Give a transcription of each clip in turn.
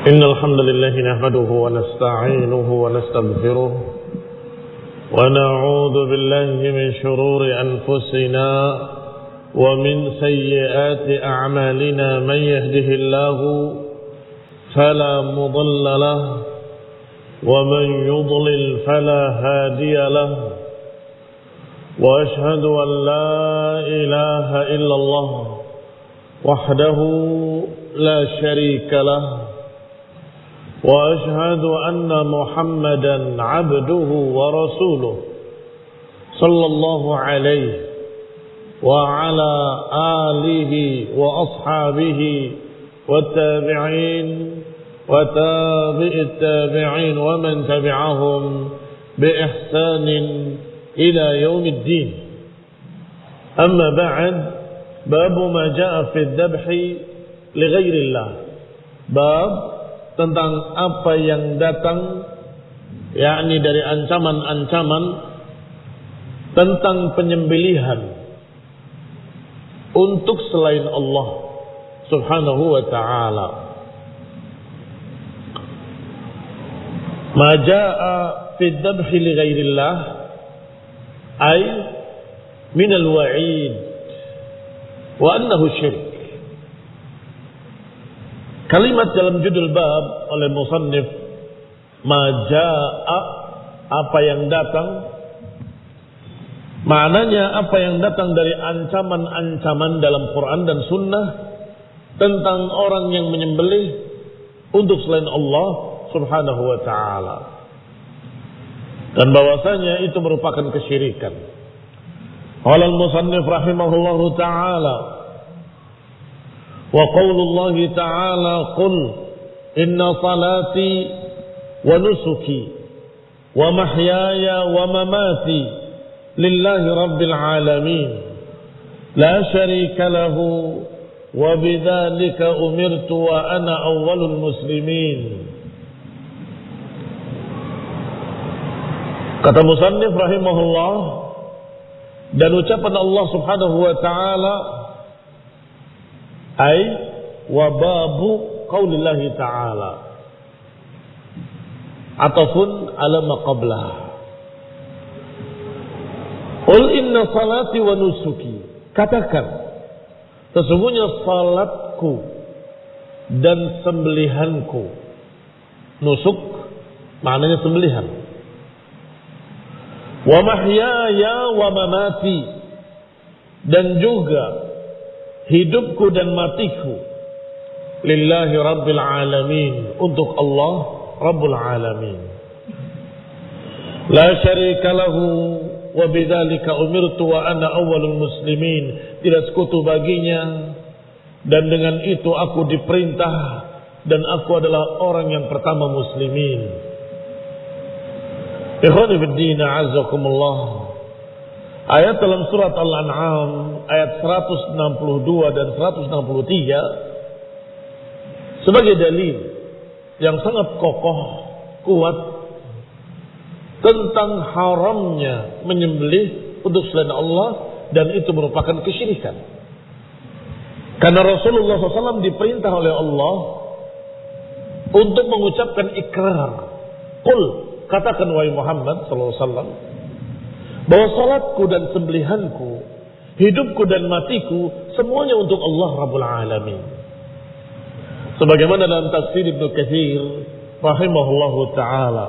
إن الحمد لله نحمده ونستعينه ونستغفره ونعوذ بالله من شرور أنفسنا ومن سيئات أعمالنا من يهده الله فلا مضل له ومن يضلل فلا هادي له وأشهد أن لا إله إلا الله وحده لا شريك له وأشهد أن محمدا عبده ورسوله صلى الله عليه وعلى آله وأصحابه والتابعين وتابع التابعين ومن تبعهم بإحسان إلى يوم الدين. أما بعد، باب ما جاء في الذبح لغير الله. Bab tentang apa yang datang, yakni dari ancaman-ancaman tentang penyembelihan untuk selain Allah Subhanahu wa ta'ala. Ma jaa'a fi dzabhi li ghairillah ay min al-wa'id wa annahu syirik. Kalimat dalam judul bab oleh musannif, ma jaa'a, apa yang datang, maknanya apa yang datang dari ancaman-ancaman dalam Quran dan Sunnah tentang orang yang menyembelih untuk selain Allah Subhanahu wa ta'ala, dan bahwasanya itu merupakan kesyirikan. Qala al-musannif rahimahullahu ta'ala, wa qaulullahi ta'ala, qul inna salati wa nusuki wa mahyaya wa mamati lillahi rabbil alamin la syarika lahu wa bidzalika umirtu wa ana awwalul muslimin. Kata musannif rahimahullah, dan ucapan Allah Subhanahu wa ta'ala ay wa babu qaulillahi ta'ala ataupun ala ma qablah. Qul inna salati wa nusuki, katakan sesungguhnya salatku dan sembelihanku. Nusuk maknanya sembelihan. Wa mahyaya wa mamati, dan juga hidupku dan matiku lillahi rabbil alamin, untuk Allah Rabbul alamin. La syarika lahu wa bidzalika umirtu wa ana awwalul muslimin, tidak sekutu baginya dan dengan itu aku diperintah dan aku adalah orang yang pertama muslimin. Ikhwani fiddin, a'azzakumullah. Ayat dalam surat Al-An'am ayat 162 dan 163 sebagai dalil yang sangat kokoh, kuat tentang haramnya menyembelih untuk selain Allah, dan itu merupakan kesyirikan. Karena Rasulullah SAW diperintah oleh Allah untuk mengucapkan ikrar. Qul, katakan wahai Muhammad SAW, bahwa salatku dan sembelihanku, hidupku dan matiku, semuanya untuk Allah Rabbul Alamin. Sebagaimana dalam tafsir Ibnu Katsir rahimahullahu ta'ala,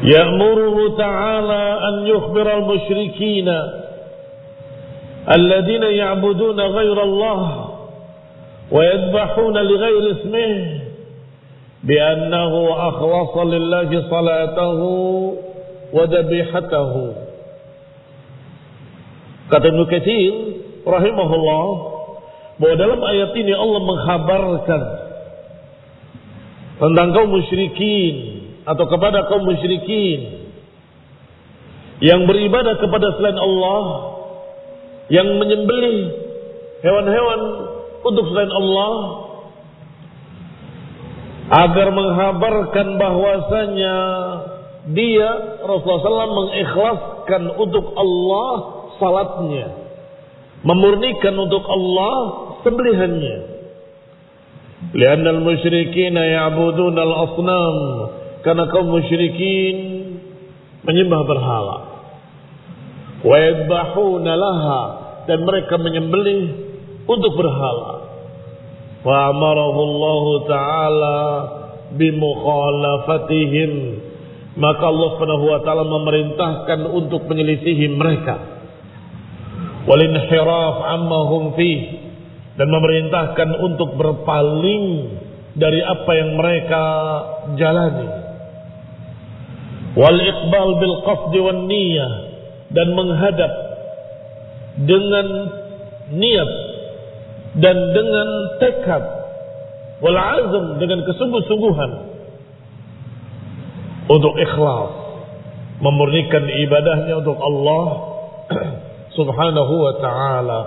ya'muruhu ta'ala an yukhbira al-musyrikina alladhina ya'buduna ghayra Allah wa yadbahuna li ghayri ismihi bi annahu akhlasa lillahi salatahu wa dhabihatahu. Kata Ibnu Katsir rahimahullah, bahwa dalam ayat ini Allah mengkhabarkan tentang kaum musyrikin atau kepada kaum musyrikin yang beribadah kepada selain Allah, yang menyembelih hewan-hewan untuk selain Allah, agar menghabarkan bahwasanya dia Rasulullah SAW mengikhlaskan untuk Allah salatnya, memurnikan untuk Allah sembelihannya. Lianna al-musyrikin ya'budun al-asnam, karena kaum musyrikin menyembah berhala. Wa yadbahuna laha, dan mereka menyembelih untuk berhala. Wa amarahu Allah Ta'ala bimukhalafatihim, maka Allah Subhanahu wa taala memerintahkan untuk menyelisihi mereka. Wal inhiraf amma hum fi, dan memerintahkan untuk berpaling dari apa yang mereka jalani. Wal iqbal bil qasd wan niyyah, dan menghadap dengan niat dan dengan tekad, wal azm, dengan kesungguh-sungguhan untuk ikhlas memurnikan ibadahnya untuk Allah Subhanahu wa ta'ala.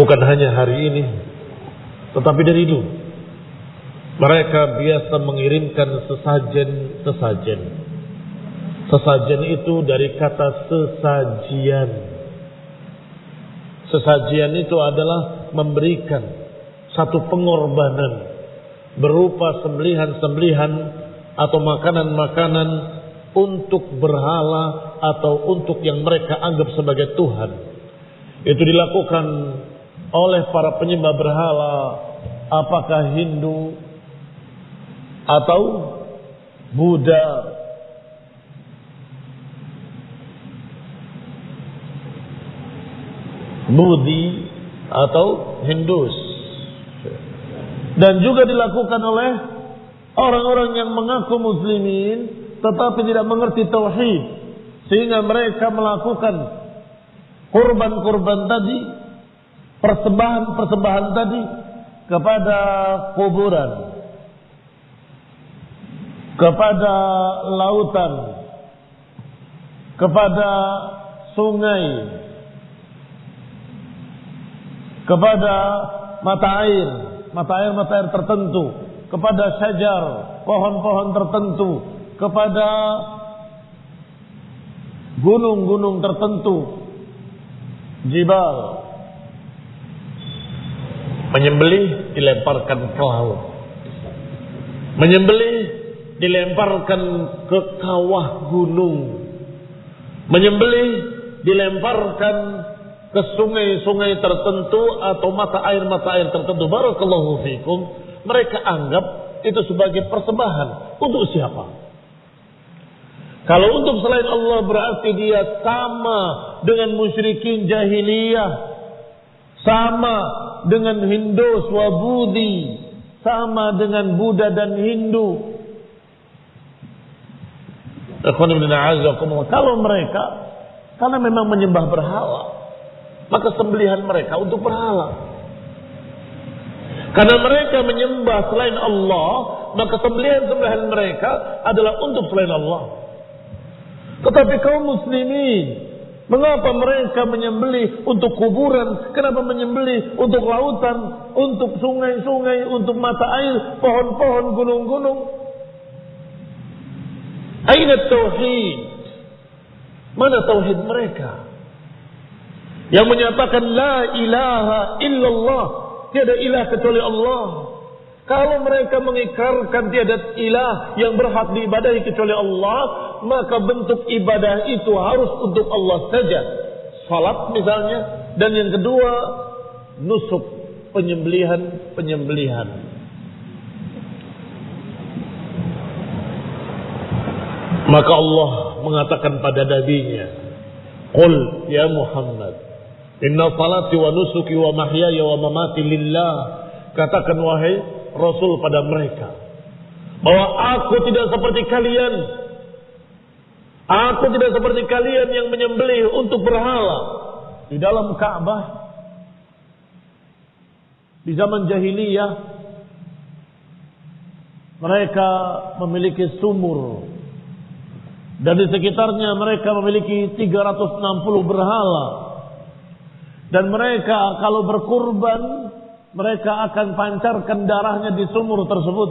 Bukan hanya hari ini, tetapi dari dulu mereka biasa mengirimkan sesajen. Sesajen itu dari kata sesajian. Sesajian itu adalah memberikan satu pengorbanan berupa sembelihan-sembelihan atau makanan-makanan untuk berhala atau untuk yang mereka anggap sebagai Tuhan. Itu dilakukan oleh para penyembah berhala, apakah Hindu atau Buddha, Budi atau Hindus, dan juga dilakukan oleh orang-orang yang mengaku muslimin tetapi tidak mengerti tauhid, sehingga mereka melakukan kurban-kurban tadi, persembahan tadi kepada kuburan, kepada lautan, kepada sungai, kepada mata air tertentu, kepada syajar, pohon-pohon tertentu, kepada gunung-gunung tertentu, jibal. Menyembelih dilemparkan ke laut, menyembelih dilemparkan ke kawah gunung, menyembelih dilemparkan ke sungai-sungai tertentu atau mata air tertentu. Barakallahu fikum. Mereka anggap itu sebagai persembahan. Untuk siapa? Kalau untuk selain Allah berarti dia sama dengan musyrikin jahiliyah, sama dengan Hindus wa Budi, sama dengan Buddha dan Hindu. Kalau mereka karena memang menyembah berhala, maka sembelihan mereka untuk berhala. Karena mereka menyembah selain Allah, maka sembelihan mereka adalah untuk selain Allah. Tetapi kaum muslimin, mengapa mereka menyembelih untuk kuburan? Kenapa menyembelih untuk lautan, untuk sungai-sungai, untuk mata air, pohon-pohon, gunung-gunung? Aina tauhid? Mana tauhid mereka? Yang menyatakan la ilaha illallah, tiada ilah kecuali Allah. Kalau mereka mengikrarkan tiada ilah yang berhak diibadahi kecuali Allah, maka bentuk ibadah itu harus untuk Allah saja. Salat misalnya. Dan yang kedua, nusuk, penyembelihan. Maka Allah mengatakan pada nabinya, Qul ya Muhammad, inna salati wa nusuki wa mahyaya wa mamati lillah. Katakan wahai Rasul pada mereka, bahwa aku tidak seperti kalian. Aku tidak seperti kalian yang menyembelih untuk berhala. Di dalam Ka'bah, di zaman jahiliyah, mereka memiliki sumur. Dan di sekitarnya mereka memiliki 360 berhala. Dan mereka kalau berkurban, mereka akan pancarkan darahnya di sumur tersebut.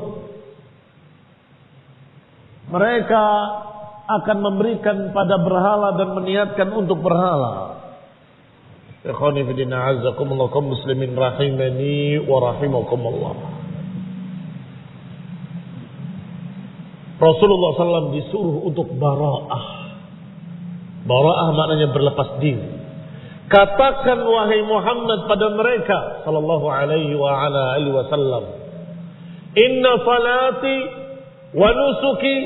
Mereka akan memberikan pada berhala dan meniatkan untuk berhala. Ikhwani fi din, a'azzakumullah, kaum muslimin rahimani wa rahimakumullah. Rasulullah SAW disuruh untuk bara'ah. Bara'ah maknanya berlepas diri. Katakan wahai Muhammad pada mereka sallallahu alaihi wa ala alihi wasallam, inna salati wa nusuki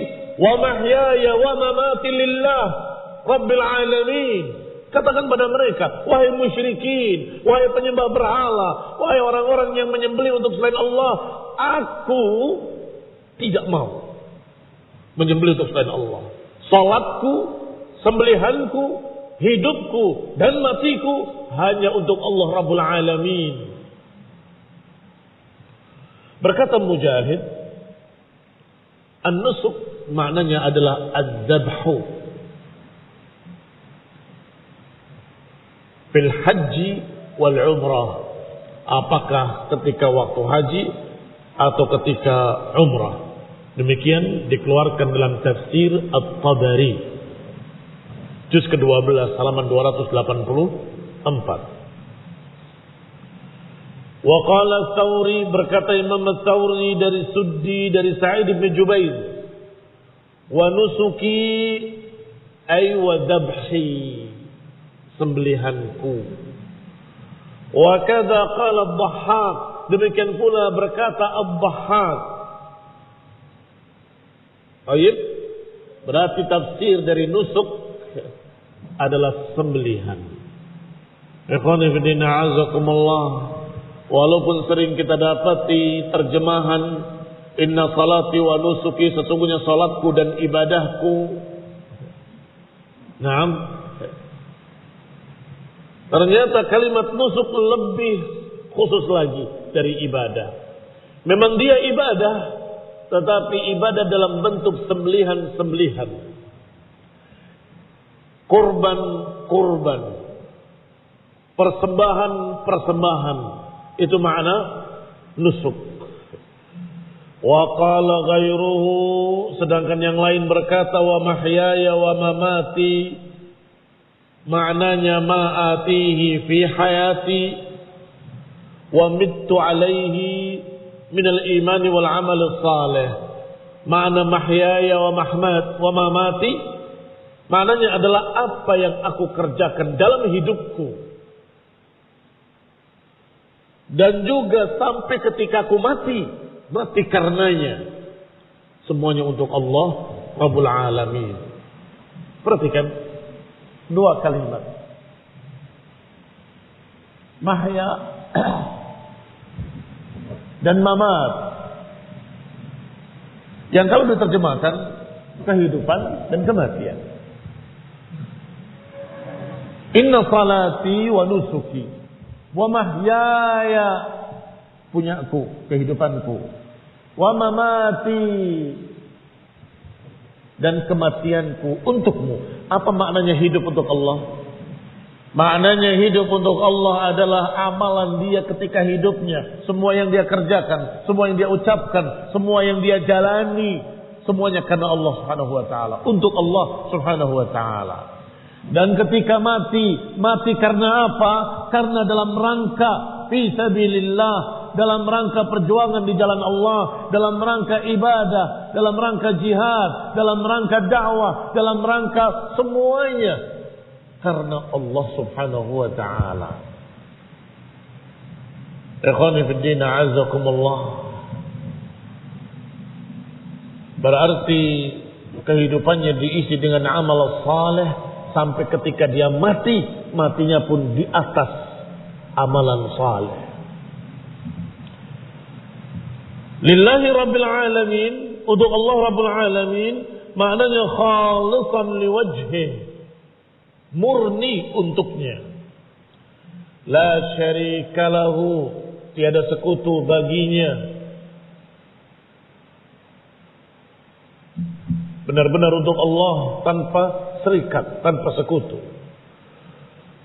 wa mahyaya wa mamati lillah rabbil alamin. Katakan pada mereka, wahai musyrikin, wahai penyembah berhala, wahai orang-orang yang menyembelih untuk selain Allah, aku tidak mau menyembelih untuk selain Allah. Salatku, sembelihanku, hidupku dan matiku hanya untuk Allah Rabbul Alamin. Berkata Mujahid, an-nusuk maknanya adalah az-zabhu fil haji wal umrah. Apakah ketika waktu haji atau ketika umrah. Demikian dikeluarkan dalam tafsir At-Tabari juz ke-12 halaman 284. Wa qala Tsauri, berkata Imam Tsauri dari Suddi dari Sa'id bin Jubair, wa nusuki ay wa dabhi, sembelihanku. Wa kadza qala Ad-Dhahhak, demikian pula berkata Ad-Dhahhak. Baik, berarti tafsir dari nusuk adalah sembelihan. Ikhwani fi din, a'azzakumullah. Walaupun sering kita dapati terjemahan inna salati wa nusuki, sesungguhnya salatku dan ibadahku. Naam. Ternyata kalimat nusuk lebih khusus lagi dari ibadah. Memang dia ibadah, tetapi ibadah dalam bentuk sembelihan-sembelihan. Kurban-kurban. Persembahan-persembahan. Itu makna nusuk. Wa qala ghairuhu, sedangkan yang lain berkata wa mahyaya wa mamati, maknanya ma'atihi fi hayati wa mittu alaihi minal imani wal amal salih. Makna mahyaya wa mamati maknanya adalah apa yang aku kerjakan dalam hidupku dan juga sampai ketika aku mati karenanya. Semuanya untuk Allah Rabbul Alamin. Perhatikan dua kalimat, mahya dan mamat, yang kalau diterjemahkan kehidupan dan kematian. Inna salati wa nusuki wa mahyaya, punyaku, kehidupanku, wa mamati, dan kematianku untukmu. Apa maknanya hidup untuk Allah? Maknanya hidup untuk Allah adalah amalan dia ketika hidupnya. Semua yang dia kerjakan, semua yang dia ucapkan, semua yang dia jalani, semuanya karena Allah Subhanahu wa taala, untuk Allah Subhanahu wa taala. Dan ketika mati karena apa? Karena dalam rangka fi sabilillah, dalam rangka perjuangan di jalan Allah, dalam rangka ibadah, dalam rangka jihad, dalam rangka dakwah, dalam rangka semuanya karena Allah Subhanahu wa taala. Ikhwani fid din, a'azzakumullah. Berarti kehidupannya diisi dengan amal saleh sampai ketika dia matinya pun di atas amalan saleh. Lillahi Rabbil Alamin, untuk Allah Rabbul Alamin, maknanya khalisan liwajhih, murni untuknya. La syarika lahu, tiada sekutu baginya. Benar-benar untuk Allah, tanpa serikat, tanpa sekutu.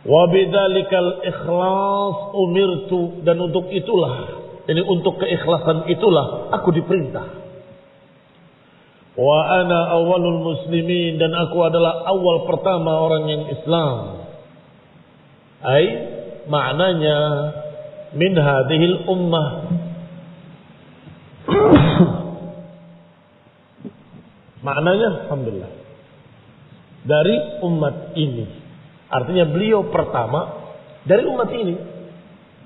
Wa bidzalikal ikhlas umirtu, dan untuk itulah, ini untuk keikhlasan itulah aku diperintah. wa ana awwalul muslimin, dan aku adalah awal pertama orang yang Islam. Ai maknanya min hadhil ummah, maknanya alhamdulillah dari umat ini. Artinya beliau pertama dari umat ini.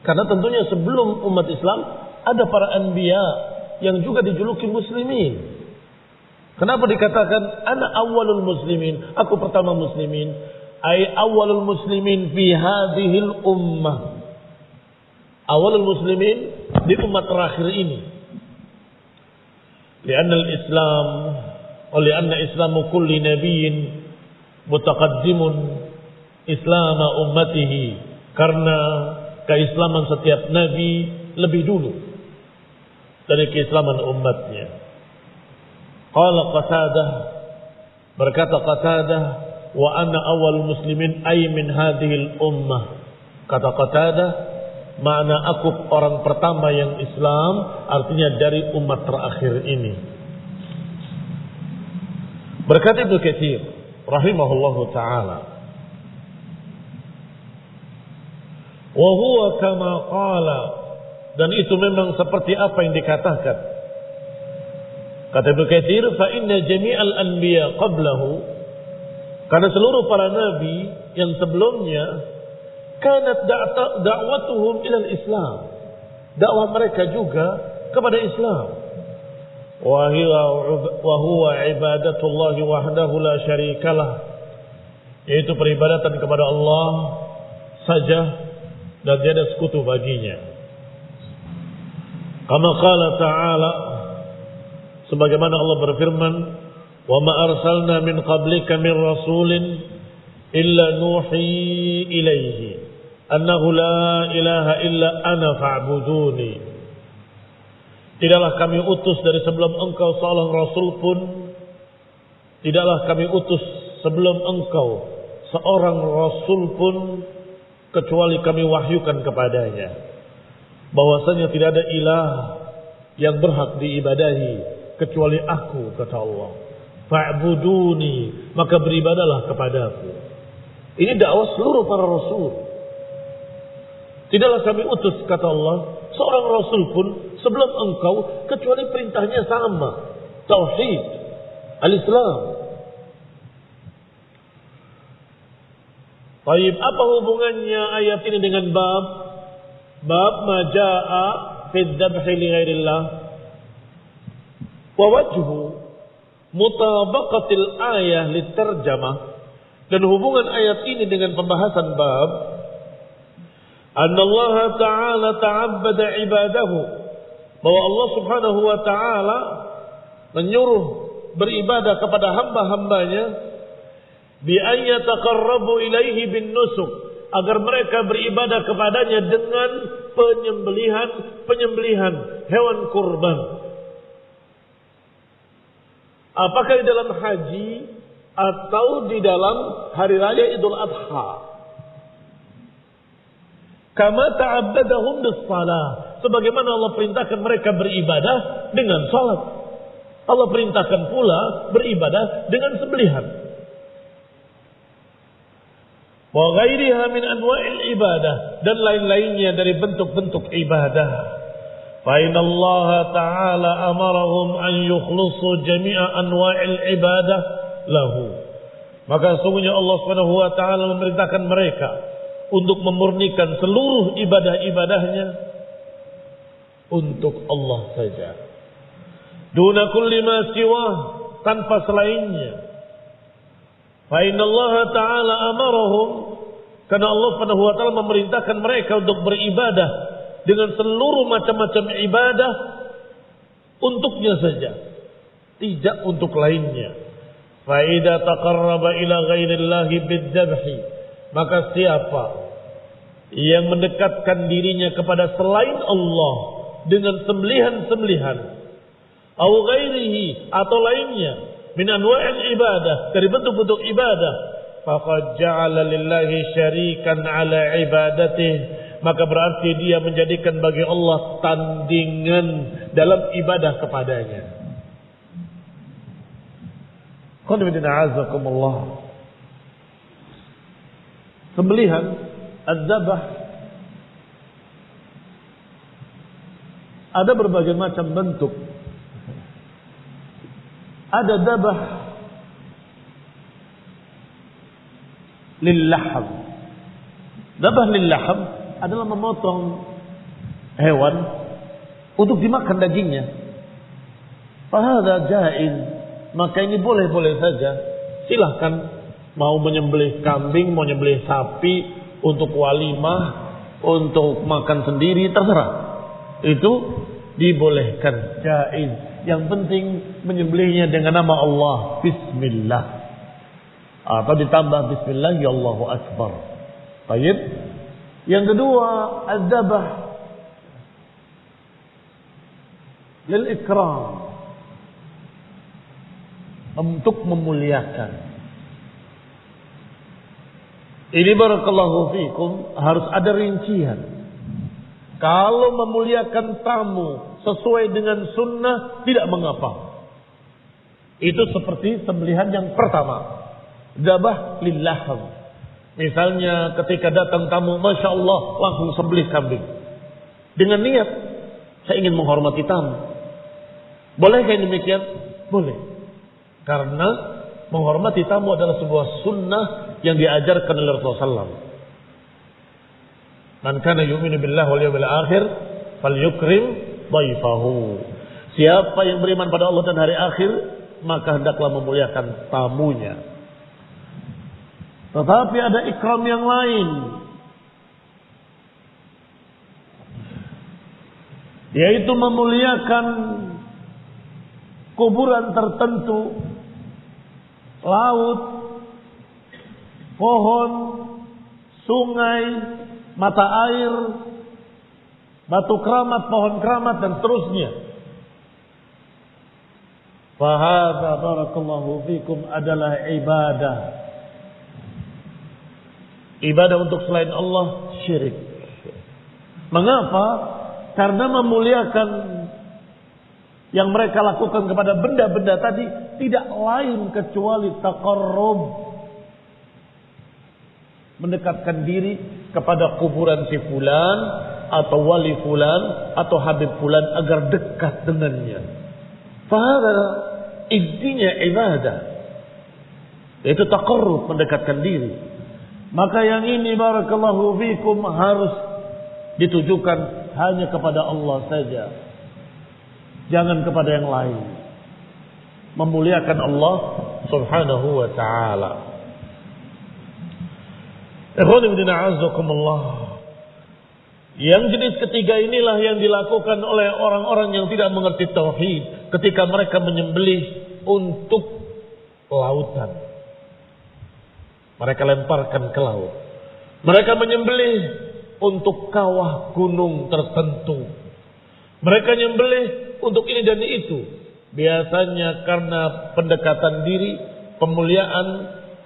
Karena tentunya sebelum umat Islam ada para anbiya yang juga dijuluki muslimin. Kenapa dikatakan ana awwalul muslimin, aku pertama muslimin? Ai awwalul muslimin fi hadhil ummah. Awalul muslimin di umat terakhir ini. Lianna al-Islam wa lianna islamu kulli nabiyyin mutaqaddimun islama ummatihi, karena keislaman setiap nabi lebih dulu dari keislaman umatnya. Qala Qatadah, berkata Qatadah, wa ana awal muslimin ay min hadhil ummah. Kata Qatadah, makna aku orang pertama yang Islam, artinya dari umat terakhir ini. Berkata Ibnu Katsir rahimahullahu taala, wa huwa kama qala, dan itu memang seperti apa yang dikatakan. Kata Ibnu Katsir, fa inna jami'al anbiya qablahu, karena seluruh para nabi yang sebelumnya, kanat da'watuhum ilal Islam, dakwah mereka juga kepada Islam. Wa huwa ibadatullah wahdahu la syarikalah, yaitu peribadatan kepada Allah saja dan tiada sekutu baginya. Kama qala ta'ala, sebagaimana Allah berfirman, wa ma arsalna min qablika min rasulin illa nuhi ilaihi annahu la ilaha illa ana fa'buduni. Tidaklah kami utus dari sebelum engkau seorang rasul pun, tidaklah kami utus sebelum engkau seorang rasul pun, kecuali kami wahyukan kepadanya bahwasanya tidak ada ilah yang berhak diibadahi kecuali aku, kata Allah. Fa'buduni, maka beribadalah kepadaku. Ini dakwah seluruh para rasul. Tidaklah kami utus, kata Allah, seorang rasul pun sebelum engkau kecuali perintahnya sama, tauhid, al-Islam. Baik, apa hubungannya ayat ini dengan bab majaa fi dzabhi li ghairillah? Wa wajhu mutabaqatil ayah litarjamah, dan hubungan ayat ini dengan pembahasan bab, anna Allah Ta'ala ta'abbada ibadahu, bahwa Allah Subhanahu wa Ta'ala menyuruh beribadah kepada hamba-hambanya, bi an yataqarrabu ilaihi bin nusuk, agar mereka beribadah kepadanya dengan penyembelihan hewan kurban. Apakah di dalam haji atau di dalam hari raya Idul Adha? Kama ta'abbadahum bis-shalah, sebagaimana Allah perintahkan mereka beribadah dengan salat. Allah perintahkan pula beribadah dengan sembelihan. Wa ghairiha min anwa'il ibadah, dan lain-lainnya dari bentuk-bentuk ibadah. Fa inna Allah Ta'ala amarahum an yukhlisu jami'a anwa'il ibadah lahu. Maka sesungguhnya Allah Subhanahu wa Ta'ala memerintahkan mereka untuk memurnikan seluruh ibadah-ibadahnya untuk Allah saja. Duna kulli ma siwah, tanpa selainnya. Fa inna Allah Ta'ala amarahum, karena Allah Subhanahu wa Ta'ala memerintahkan mereka untuk beribadah dengan seluruh macam-macam ibadah untuknya saja, tidak untuk lainnya. Fa idza taqarraba ila ghairillahi bidzabhi, maka siapa yang mendekatkan dirinya kepada selain Allah dengan sembelihan-sembelihan, au ghairihi, atau lainnya, min anwa'il ibadah, dari bentuk-bentuk ibadah, faqad ja'ala lillahi syarikan ala ibadatihi, maka berarti dia menjadikan bagi Allah tandingan dalam ibadah kepadanya. Sembelihan adzabah ada berbagai macam bentuk. Ada dzabah lillaham. Dzabah lillaham adalah memotong hewan untuk dimakan dagingnya. Fahadha jaiz, maka ini boleh-boleh saja. Silahkan mau menyembelih kambing, mau menyembelih sapi untuk walimah, untuk makan sendiri, terserah. Itu dibolehkan, jaiz. Yang penting menyembelihnya dengan nama Allah, bismillah. Atau ditambah bismillah, ya Allahu akbar. Baik. Yang kedua, adzabah lil ikram, untuk memuliakan. Ini barakallahu fikum harus ada rincian. Kalau memuliakan tamu sesuai dengan sunnah tidak mengapa. Itu seperti sembelihan yang pertama, dzabah lillaham. Misalnya ketika datang tamu, masya Allah langsung sembelih kambing dengan niat saya ingin menghormati tamu. Bolehkah demikian? Boleh. Karena menghormati tamu adalah sebuah sunnah yang diajarkan oleh Rasulullah SAW. Man kana yu'minu billahi wal yawmil akhir falyukrim dhaifahu. Siapa yang beriman pada Allah dan hari akhir, maka hendaklah memuliakan tamunya. Tetapi ada ikram yang lain, yaitu memuliakan kuburan tertentu, laut, pohon, sungai, mata air, batu keramat, pohon keramat, dan seterusnya. Fahadha barakallahu fikum adalah ibadah. Ibadah untuk selain Allah syirik. Mengapa? Karena memuliakan yang mereka lakukan kepada benda-benda tadi tidak lain kecuali taqarrub, mendekatkan diri kepada kuburan si fulan atau wali fulan atau habib fulan agar dekat dengannya. Fahadha intinya ibadah, yaitu taqarrub, mendekatkan diri. Maka yang ini barakallahu fikum harus ditujukan hanya kepada Allah saja, jangan kepada yang lain. Memuliakan Allah subhanahu wa ta'ala. Yang jenis ketiga inilah yang dilakukan oleh orang-orang yang tidak mengerti tauhid ketika mereka menyembelih untuk lautan. Mereka lemparkan ke laut. Mereka menyembelih untuk kawah gunung tertentu. Mereka menyembelih untuk ini dan itu. Biasanya karena pendekatan diri, pemuliaan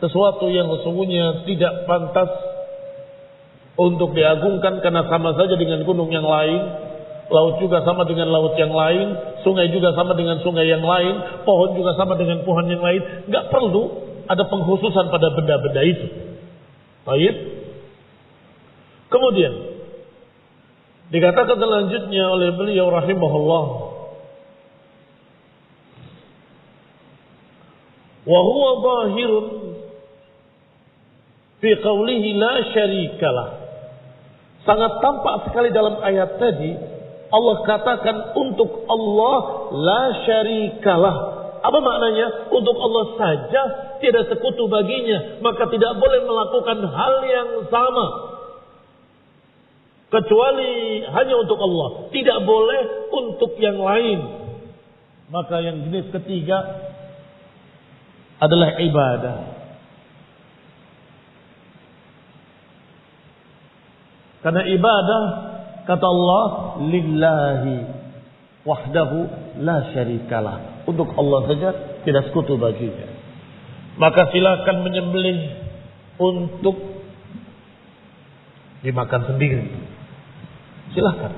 sesuatu yang sesungguhnya tidak pantas untuk diagungkan karena sama saja dengan gunung yang lain, laut juga sama dengan laut yang lain, sungai juga sama dengan sungai yang lain, pohon juga sama dengan pohon yang lain. Enggak perlu ada pengkhususan pada benda-benda itu. Baik. Kemudian dikatakan selanjutnya oleh beliau rahimahullah, wa huwa zahirun fi qawlihi la syarikalah. Sangat tampak sekali dalam ayat tadi Allah katakan untuk Allah la syarikalah. Apa maknanya? Untuk Allah saja, tidak sekutu baginya, maka tidak boleh melakukan hal yang sama kecuali hanya untuk Allah, tidak boleh untuk yang lain. Maka yang jenis ketiga adalah ibadah. Karena ibadah kata Allah lillahi wahdahu la syarikalah, untuk Allah saja, tidak sekutu baginya. Maka silakan menyembelih untuk dimakan sendiri. Silakan.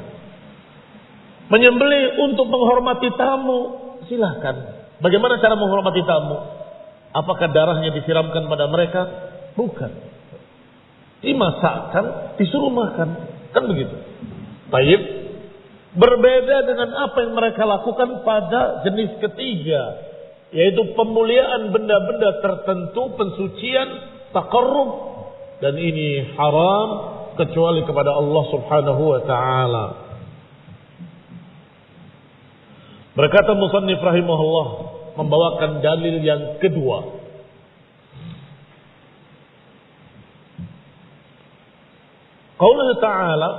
Menyembelih untuk menghormati tamu, silakan. Bagaimana cara menghormati tamu? Apakah darahnya disiramkan pada mereka? Bukan. Dimasakkan, disuruh makan. Kan begitu. Baik. Berbeda dengan apa yang mereka lakukan pada jenis ketiga, yaitu pemuliaan benda-benda tertentu, pensucian, taqarrub, dan ini haram kecuali kepada Allah Subhanahu wa taala. Berkata musannif rahimahullah membawakan dalil yang kedua. Qauluhu ta'ala,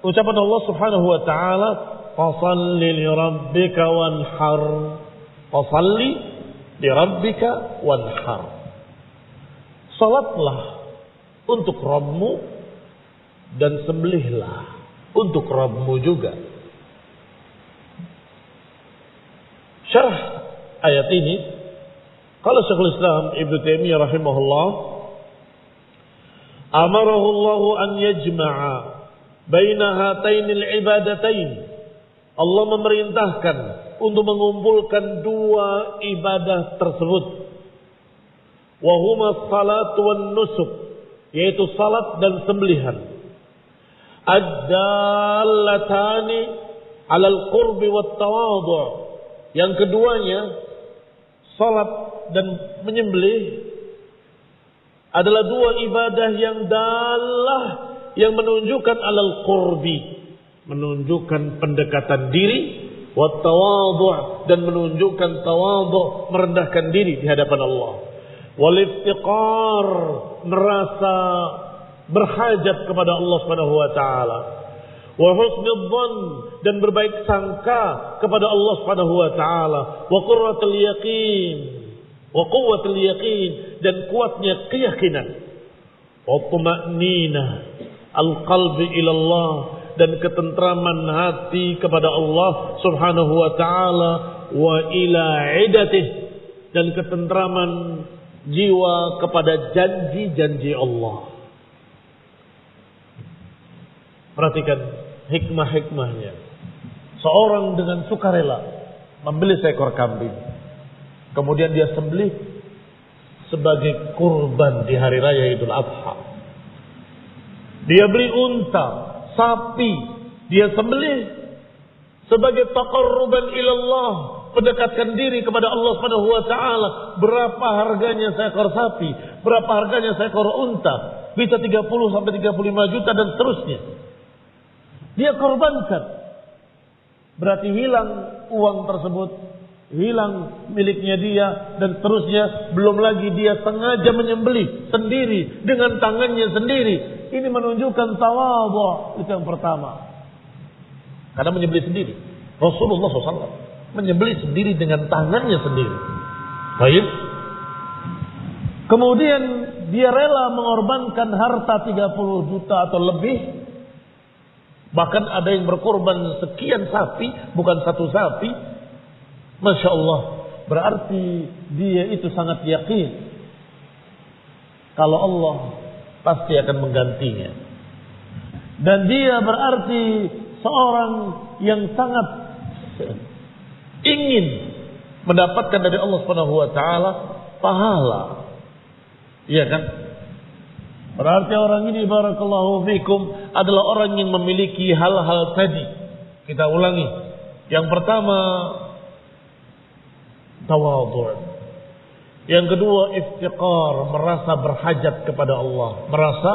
ucapan Allah Subhanahu wa taala, "Fashalli li rabbika wanhar." Fashalli li rabbika wanhar. Salatlah untuk Rabbmu dan sembelihlah untuk Rabbmu juga. Syarah ayat ini, kalau Syekhul Islam Ibnu Taimiyah rahimahullah, amarahu Allah an yajma'a baina hatainil ibadatain. Allah memerintahkan untuk mengumpulkan dua ibadah tersebut. Wa huma salat wan nusuk, yaitu salat dan sembelihan. Ad-dallatani 'alal qurbi wat tawadhu'. Yang keduanya, salat dan menyembelih adalah dua ibadah yang dalah, yang menunjukkan alal qurbi, menunjukkan pendekatan diri, wat tawadhu', dan menunjukkan tawadhu', merendahkan diri di hadapan Allah. Wal iftiqar, merasa berhajat kepada Allah Subhanahu wa taala. Wa husnudzan, dan berbaik sangka kepada Allah Subhanahu wa taala. Wa qurratul yaqin, wa quwwatul yaqin, dan kuatnya keyakinan. Wa tuma'ninah al-qalbi ila Allah, dan ketentraman hati kepada Allah Subhanahu wa taala. Wa ila idatih, dan ketentraman jiwa kepada janji-janji Allah. Perhatikan hikmah-hikmahnya. Seorang dengan sukarela membeli seekor kambing, kemudian dia sembelih sebagai kurban di hari raya Idul Adha. Dia beli unta, sapi, dia sembelih sebagai taqarruban ilallah, mendekatkan diri kepada Allah Subhanahu wa taala. Berapa harganya seekor sapi? Berapa harganya seekor unta? Bisa 30 sampai 35 juta dan seterusnya. Dia korbankan. Berarti hilang uang tersebut, hilang miliknya dia, dan seterusnya. Belum lagi dia sengaja menyembelih sendiri dengan tangannya sendiri. Ini menunjukkan tawadhu, itu yang pertama. Karena menyembelih sendiri. Rasulullah SAW menyembelih sendiri dengan tangannya sendiri. Baik. Kemudian dia rela mengorbankan harta 30 juta atau lebih. Bahkan ada yang berkorban sekian sapi, bukan satu sapi. Masya Allah. Berarti dia itu sangat yakin kalau Allah pasti akan menggantinya. Dan dia berarti seorang yang sangat ingin mendapatkan dari Allah Subhanahu wa taala pahala. Iya kan? Berarti orang ini, barakallahu fikum, adalah orang yang memiliki hal-hal tadi. Kita ulangi. Yang pertama, tawadhu'. Yang kedua, iftiqar, merasa berhajat kepada Allah, merasa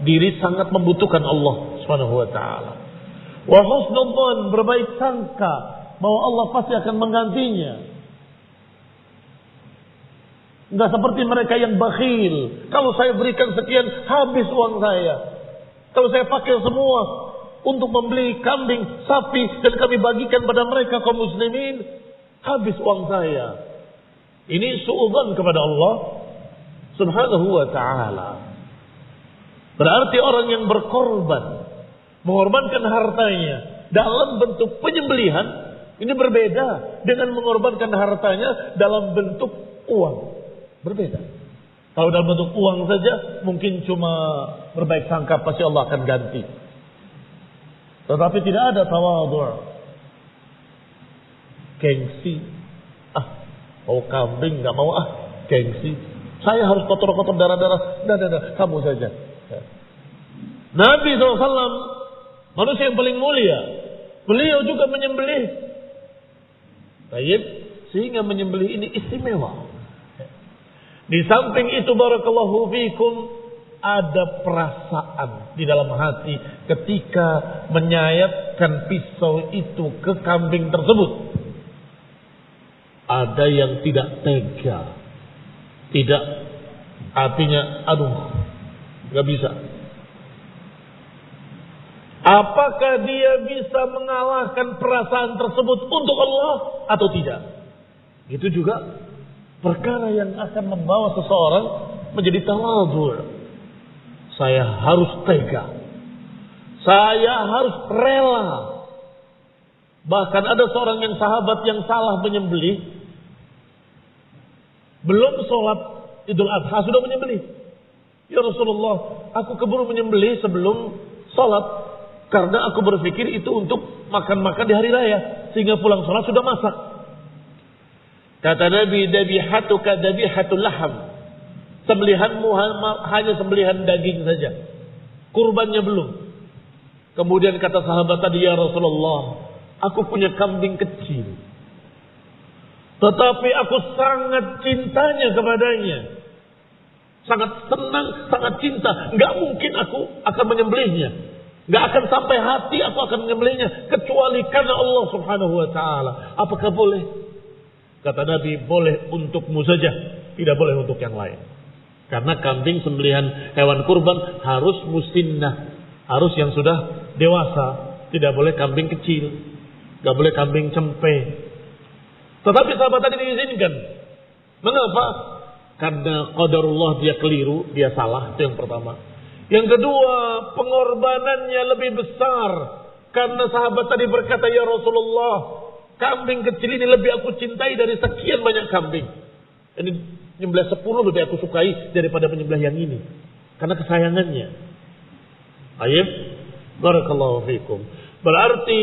diri sangat membutuhkan Allah Subhanahu wa taala. Wa husnudzan, berbaik sangka bahwa Allah pasti akan menggantinya. Enggak seperti mereka yang bakhil. Kalau saya berikan sekian, habis uang saya. Kalau saya pakai semua untuk membeli kambing, sapi, dan kami bagikan pada mereka kaum muslimin, habis uang saya. Ini suudzon kepada Allah Subhanahu wa ta'ala. Berarti orang yang berkorban, mengorbankan hartanya dalam bentuk penyembelihan, ini berbeda dengan mengorbankan hartanya dalam bentuk uang. Berbeda. Kalau dalam bentuk uang saja mungkin cuma berbaik sangka pasti Allah akan ganti. Tetapi tidak ada tawadhu'. Gengsi. Mau kambing, gak mau Gengsi. Saya harus kotor-kotor darah-darah. Nah, kamu saja. Nabi SAW, manusia yang paling mulia, beliau juga menyembelih. Baik, sehingga menyembelih ini istimewa. Di samping itu barakallahu fikum, ada perasaan di dalam hati ketika menyayatkan pisau itu ke kambing tersebut. Ada yang tidak tega. Tidak, artinya aduh, gak bisa. Apakah dia bisa mengalahkan perasaan tersebut untuk Allah atau tidak? Itu juga perkara yang akan membawa seseorang menjadi tawadhu'. Saya harus tega. Saya harus rela. Bahkan ada seorang yang sahabat yang salah menyembelih. Belum sholat Idul Adha sudah menyembelih. Ya Rasulullah, aku keburu menyembelih sebelum sholat. Karena aku berpikir itu untuk makan-makan di hari raya. Sehingga pulang sholat sudah masak. Kata Nabi, dabihatuka dabihatul laham. Sembelihanmu hanya sembelihan daging saja. Kurbannya belum. Kemudian kata sahabat tadi, ya Rasulullah, aku punya kambing kecil. Tetapi aku sangat cintanya kepadanya. Sangat senang, sangat cinta. Gak mungkin aku akan menyembelihnya. Gak akan sampai hati aku akan menyembelihnya. Kecuali karena Allah subhanahu wa ta'ala. Apakah boleh? Kata Nabi, boleh untukmu saja. Tidak boleh untuk yang lain. Karena kambing sembelihan hewan kurban harus musinnah. Harus yang sudah dewasa. Tidak boleh kambing kecil. Gak boleh kambing cempe. Tetapi sahabat tadi diizinkan. Mengapa? Karena qadarullah dia keliru. Dia salah. Itu yang pertama. Yang kedua, pengorbanannya lebih besar. Karena sahabat tadi berkata, ya Rasulullah, kambing kecil ini lebih aku cintai dari sekian banyak kambing. Ini menyembelih 10 lebih aku sukai daripada menyembelih yang ini. Karena kesayangannya. Ayib, barakallahu fikum. Berarti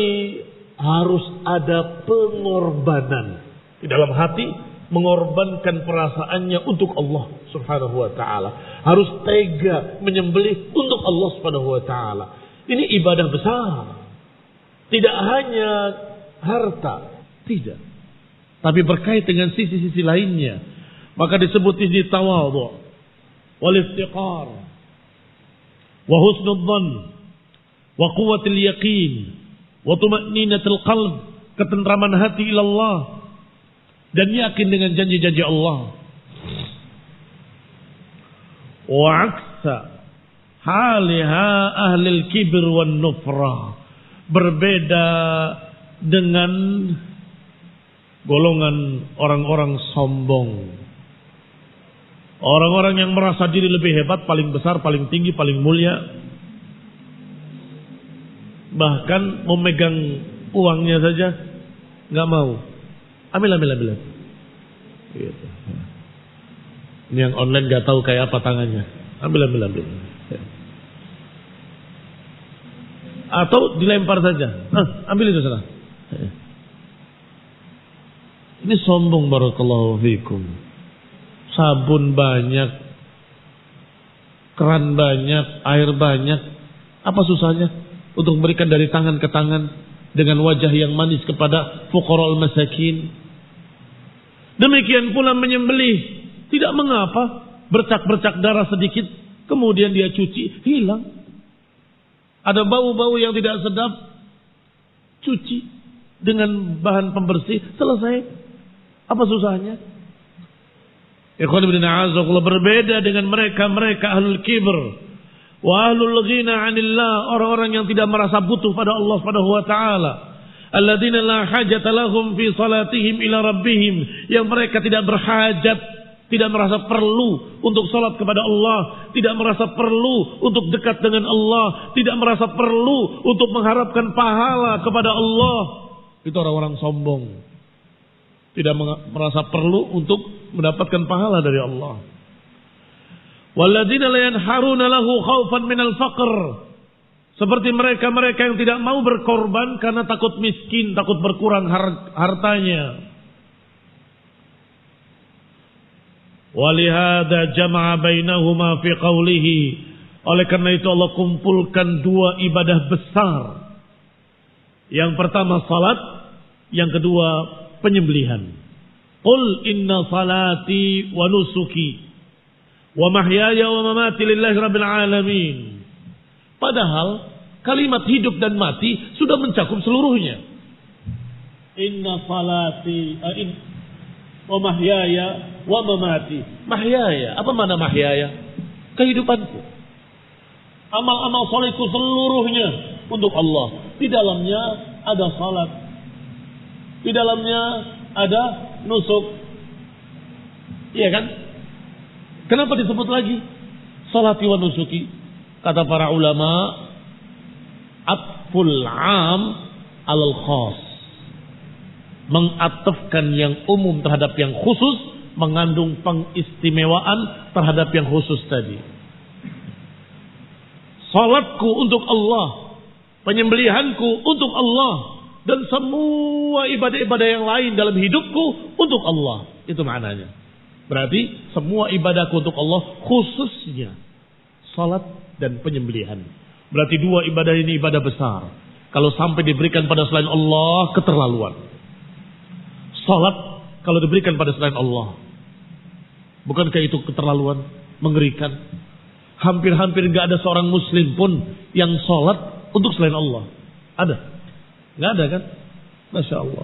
harus ada pengorbanan. Di dalam hati, mengorbankan perasaannya untuk Allah subhanahu wa ta'ala. Harus tega menyembelih untuk Allah subhanahu wa ta'ala. Ini ibadah besar. Tidak hanya harta. Tidak. Tapi berkait dengan sisi-sisi lainnya. Maka disebut ini tawadhu, wal iftiqar, wa husnul dhann, wa quwwatul yaqin, wa tuma'ninatul qalb, ketentraman hati ila Allah dan yakin dengan janji-janji Allah. Wa aksa haliha ahlil kibr wan nufrah, berbeda dengan golongan orang-orang sombong. Orang-orang yang merasa diri lebih hebat, paling besar, paling tinggi, paling mulia. Bahkan memegang uangnya saja nggak mau. Ambil. Gitu. Ini yang online nggak tahu kayak apa tangannya. Ambil. Atau dilempar saja. Ambil itu sana. Ini sombong barakallahu fikum. Sabun banyak, keran banyak, air banyak. Apa susahnya untuk memberikan dari tangan ke tangan dengan wajah yang manis kepada fuqara'ul masakin? Demikian pula menyembelih. Tidak mengapa, bercak-bercak darah sedikit, kemudian dia cuci, hilang. Ada bau-bau yang tidak sedap, cuci dengan bahan pembersih, selesai. Apa susahnya? Ikhwan ibn a'azakullah, berbeda dengan mereka ahlul kibr wa ahlul ghina 'anillah, orang-orang yang tidak merasa butuh pada Allah Subhanahu wa taala. Alladzina la hajata lahum fi salatihim ila rabbihim, yang mereka tidak berhajat, tidak merasa perlu untuk salat kepada Allah, tidak merasa perlu untuk dekat dengan Allah, tidak merasa perlu untuk mengharapkan pahala kepada Allah. Itu orang-orang sombong. Tidak merasa perlu untuk mendapatkan pahala dari Allah. Walladzina la yanharuna lahu khaufan minal faqr, seperti mereka-mereka yang tidak mau berkorban karena takut miskin, takut berkurang hartanya. Walihada jama'a bainahuma fi qawlihi. Oleh karena itu Allah kumpulkan dua ibadah besar. Yang pertama salat, yang kedua penyembelihan. Qul inna salati wa nusuki wa mahyaya wa mamati lillahi rabbil alamin. Padahal kalimat hidup dan mati sudah mencakup seluruhnya. Inna salati wa mahyaya wa mamati. Mahyaya, apa makna mahyaya? Kehidupanku. Amal-amal salehku seluruhnya untuk Allah. Di dalamnya ada salat. Di dalamnya ada nusuk. Iya kan? Kenapa disebut lagi salati wa nusuki? Kata para ulama, atful am alal khas. Mengatafkan yang umum terhadap yang khusus, mengandung pengistimewaan terhadap yang khusus tadi. Salatku untuk Allah, penyembelihanku untuk Allah, dan semua ibadah-ibadah yang lain dalam hidupku untuk Allah. Itu maknanya. Berarti semua ibadahku untuk Allah, khususnya salat dan penyembelihan. Berarti dua ibadah ini ibadah besar. Kalau sampai diberikan pada selain Allah, keterlaluan. Salat kalau diberikan pada selain Allah, bukankah itu keterlaluan, mengerikan? Hampir-hampir gak ada seorang muslim pun yang sholat untuk selain Allah. Ada? Gak ada kan? Masya Allah.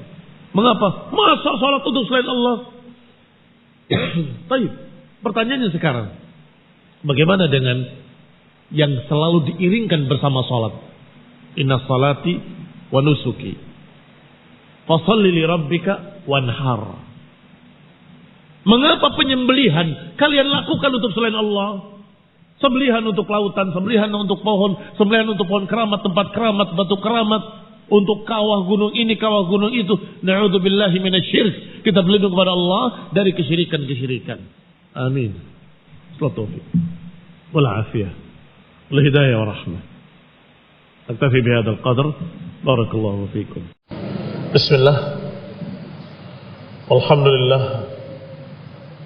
Mengapa? Masa sholat untuk selain Allah? Baik. Pertanyaannya sekarang, bagaimana dengan yang selalu diiringkan bersama sholat? Inna salati wa nusuki fasalli li rabbika wanhar. Mengapa penyembelihan kalian lakukan untuk selain Allah? Sembelihan untuk lautan, sembelihan untuk pohon, sembelihan untuk pohon keramat, tempat keramat, batu keramat, untuk kawah gunung ini, kawah gunung itu. Na'udzubillahi minasyirk. Kita berlindung kepada Allah dari kesyirikan-kesyirikan. Amin. Assalamualaikum wal afiyah wal hidayah wa rahmah. Aktafi bihadzal qadar. Barakallahu fiikum. Bismillah. Alhamdulillah.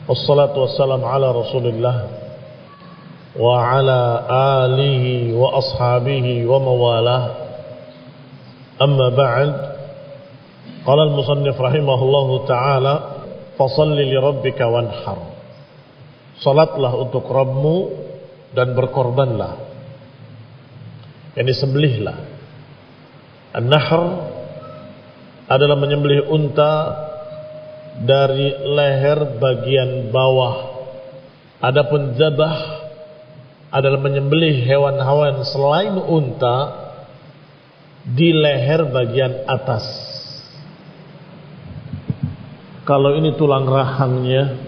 Wassalatu wassalamu ala Rasulillah wa ala alihi wa ashabihi wa mawalah. Amma ba'd. Qala al-musannif rahimahullahu ta'ala, fasalli li rabbika wanhar. Salatlah untuk Rabbmu dan berkorbanlah. Yani sembelihlah. An-nahr adalah menyembelih unta dari leher bagian bawah. Adapun zabah adalah menyembelih hewan-hewan selain unta di leher bagian atas. Kalau ini tulang rahangnya,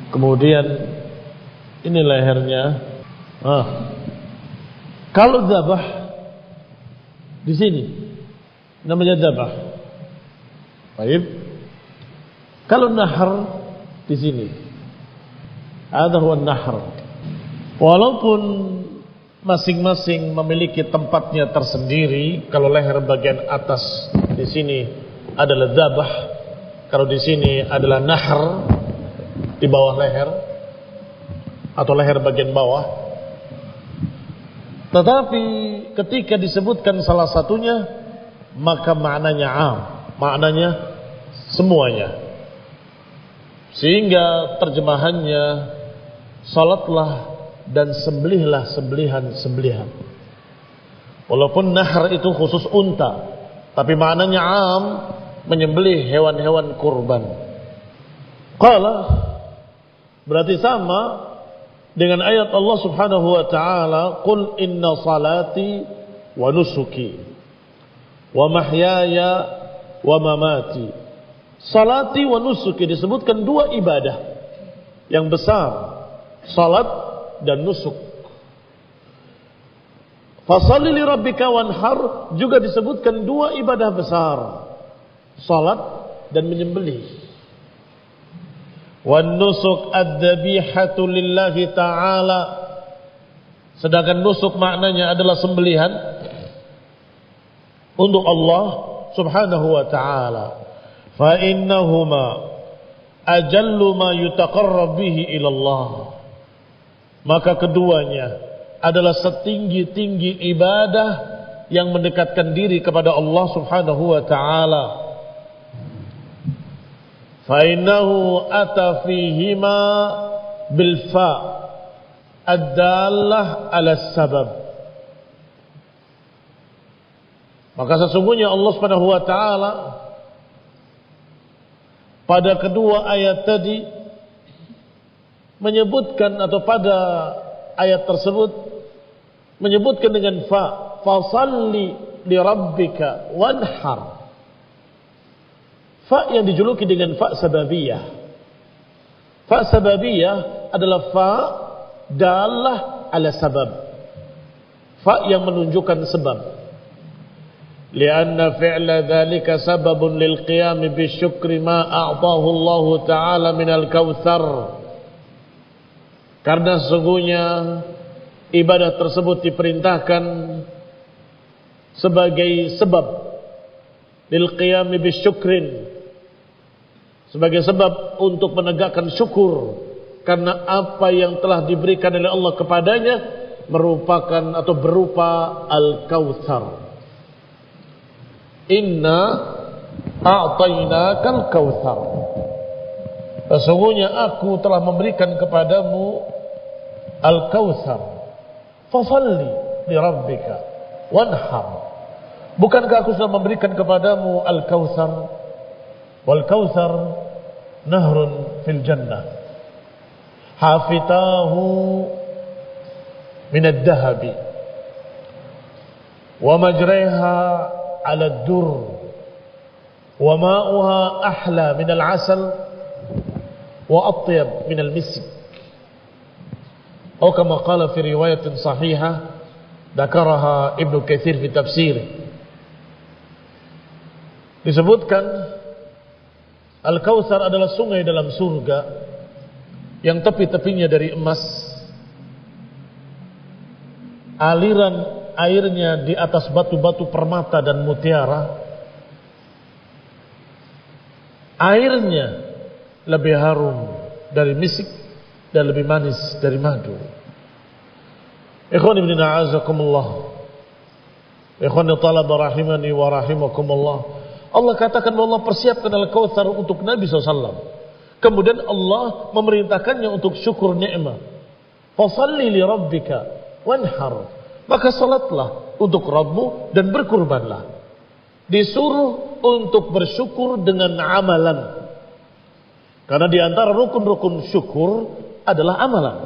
kemudian ini lehernya. Kalau zabah di sini namanya zabah. Baik. Kalau nahar di sini, ada huwa nahar. Walaupun masing-masing memiliki tempatnya tersendiri. Kalau leher bagian atas di sini adalah zabah, kalau di sini adalah nahar di bawah leher atau leher bagian bawah. Tetapi ketika disebutkan salah satunya, maka maknanya am, maknanya semuanya. Sehingga terjemahannya, salatlah dan sembelihlah sembelihan-sembelihan. Walaupun nahar itu khusus unta, tapi maknanya am, menyembelih hewan-hewan kurban. Qala, berarti sama dengan ayat Allah Subhanahu wa taala, qul inna salati wa nusuki wa mahyaya wa mamati. Salati wa nusuki disebutkan dua ibadah yang besar, salat dan nusuk. Fasalli li rabbika wanhar juga disebutkan dua ibadah besar, salat dan menyembelih. Wan nusuk ad-dhabihatu lillahi ta'ala. Sedangkan nusuk maknanya adalah sembelihan untuk Allah Subhanahu wa ta'ala. Fa innahuma ajallu ma yutaqarrab bihi ila Allah. Maka keduanya adalah setinggi-tinggi ibadah yang mendekatkan diri kepada Allah Subhanahu wa taala. Fa innahu ata fihima bil fa ad-dallah 'ala sabab. Maka sesungguhnya Allah Subhanahu wa taala pada kedua ayat tadi menyebutkan, atau pada ayat tersebut menyebutkan dengan fa, fasalli li rabbika wanhar. Fa yang dijuluki dengan fa sababiyah. Fa sababiyah adalah fa dalah ala sabab. Fa yang menunjukkan sebab. Lianna fi'la dhalika sababun lil qiyam bisyukri ma a'tahu Allah Ta'ala minal kautsar. Karena sesungguhnya ibadah tersebut diperintahkan sebagai sebab lil qiyam bisyukrin, sebagai sebab untuk menegakkan syukur karena apa yang telah diberikan oleh Allah kepadanya merupakan atau berupa al-kautsar. Inna a'tainakal kautsar. Sesungguhnya aku telah memberikan kepadamu al-kautsar. Fasalli li rabbika wanhar. Bukankah aku sudah memberikan kepadamu al-kautsar? Wal kautsar nahrun fil jannah. Hafitahu min ad-dahabi wa majriha 'ala ad-durr wa ma'uha ahla min al-'asal wa atyab min al-misk. Atau kama qala fi riwayat sahihah dzakaraha Ibnu Katsir fi tafsir. Disebutkan Al-Kautsar adalah sungai dalam surga yang tepi-tepinya dari emas. Aliran airnya di atas batu-batu permata dan mutiara. Airnya lebih harum dari misik dan lebih manis dari madu. Ikhwan ibn a'azakumullah, ikhwan talaba rahimani wa rahimakumullah. Allah katakan bahwa Allah persiapkan Al-Kautsar untuk Nabi SAW. Kemudian Allah memerintahkannya untuk syukur nikmat. Fasalli li rabbika wanhar. Maka salatlah untuk Rabbmu dan berkurbanlah. Disuruh untuk bersyukur dengan amalan. Karena di antara rukun-rukun syukur adalah amalan.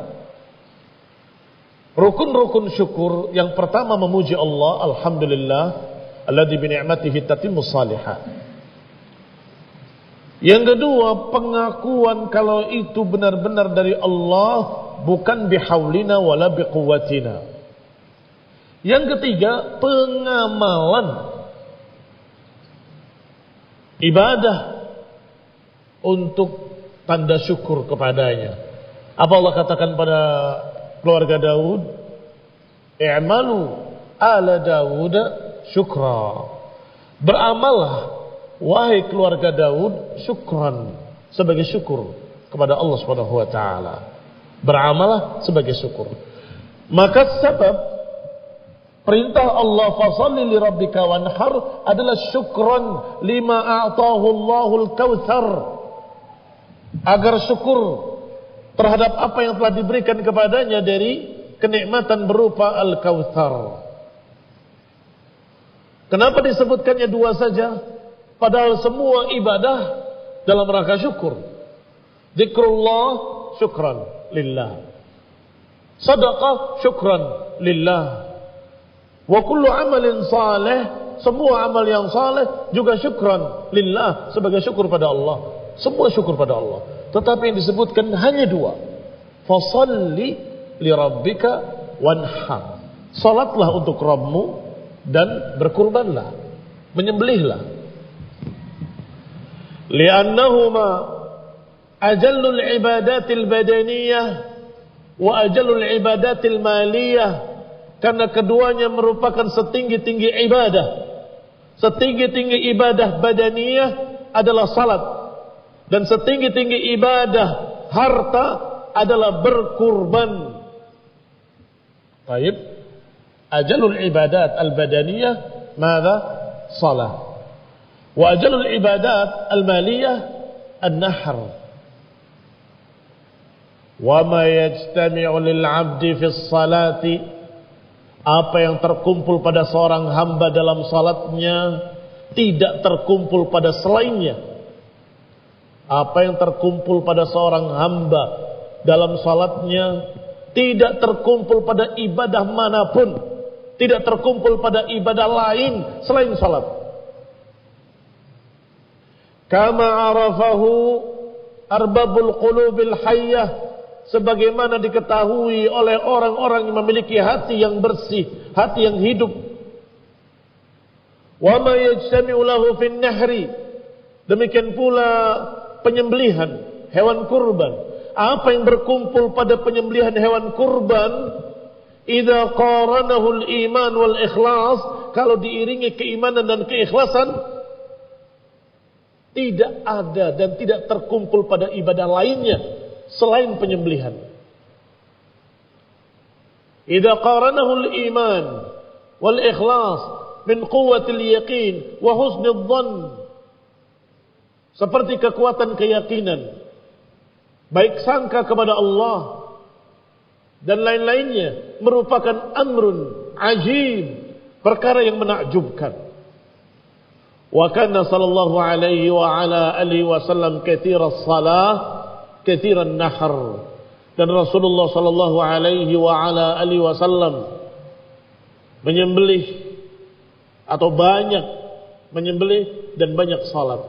Rukun-rukun syukur yang pertama memuji Allah, alhamdulillah, alladzi bi ni'matihi tatimmus shalihat. Yang kedua, pengakuan kalau itu benar-benar dari Allah, bukan bihaulina wala biquwwatina. Yang ketiga, pengamalan ibadah untuk tanda syukur kepadanya. Apa Allah katakan pada keluarga Daud? I'malu ala Daud syukra. Beramallah wahai keluarga Daud syukran, sebagai syukur kepada Allah Subhanahu wa taala. Beramallah sebagai syukur. Maka sebab perintah Allah fasalli li rabbika wanhar adalah syukran lima a'tahu Allahul kautsar. Agar syukur terhadap apa yang telah diberikan kepadanya dari kenikmatan berupa al-kautsar. Kenapa disebutkannya dua saja? Padahal semua ibadah dalam rangka syukur. Zikrullah syukran lillah. Sadaqah syukran lillah. Wa kullu amalin salih, semua amal yang saleh juga syukran lillah, sebagai syukur pada Allah. Semua syukur pada Allah. Tetapi yang disebutkan hanya dua. Fasalli li rabbika wanhar. Salatlah untuk Rabbmu dan berkurbanlah, menyembelihlah. Li'annahuma ajallul ibadatil badaniyah wa ajallul ibadatil maliyah. Karena keduanya merupakan setinggi-tinggi ibadah. Setinggi-tinggi ibadah badaniyah adalah salat. dan setinggi-tinggi ibadah harta adalah berkurban. Baik. Ajalul ibadat al-badaniyah madza? Salah. Wa ajalul ibadat al-maliyah an-nahr. Wa ma yajtami'u lil 'abdi fi as-salati, apa yang terkumpul pada seorang hamba dalam salatnya tidak terkumpul pada selainnya. Apa yang terkumpul pada seorang hamba dalam salatnya tidak terkumpul pada ibadah manapun, tidak terkumpul pada ibadah lain selain salat. Kama arafahu arbabul qulubil hayyah, sebagaimana diketahui oleh orang-orang yang memiliki hati yang bersih, hati yang hidup. Wa ma yajtami'u lahu fin nahri, demikian pula penyembelihan hewan kurban. Apa yang berkumpul pada penyembelihan hewan kurban, idza qaranahu al-iman wal ikhlas, kalau diiringi keimanan dan keikhlasan, tidak ada dan tidak terkumpul pada ibadah lainnya selain penyembelihan. Idza qaranahu al-iman wal ikhlas min quwwatil yaqin wa husnidh dhann, seperti kekuatan keyakinan, baik sangka kepada Allah dan lain-lainnya, merupakan amrun ajib, perkara yang menakjubkan. Wa kana sallallahu alaihi wa ala alihi wasallam katsiras salah katsiran nahr, dan Rasulullah sallallahu alaihi wa ala alihi wasallam menyembelih atau banyak menyembelih dan banyak salat,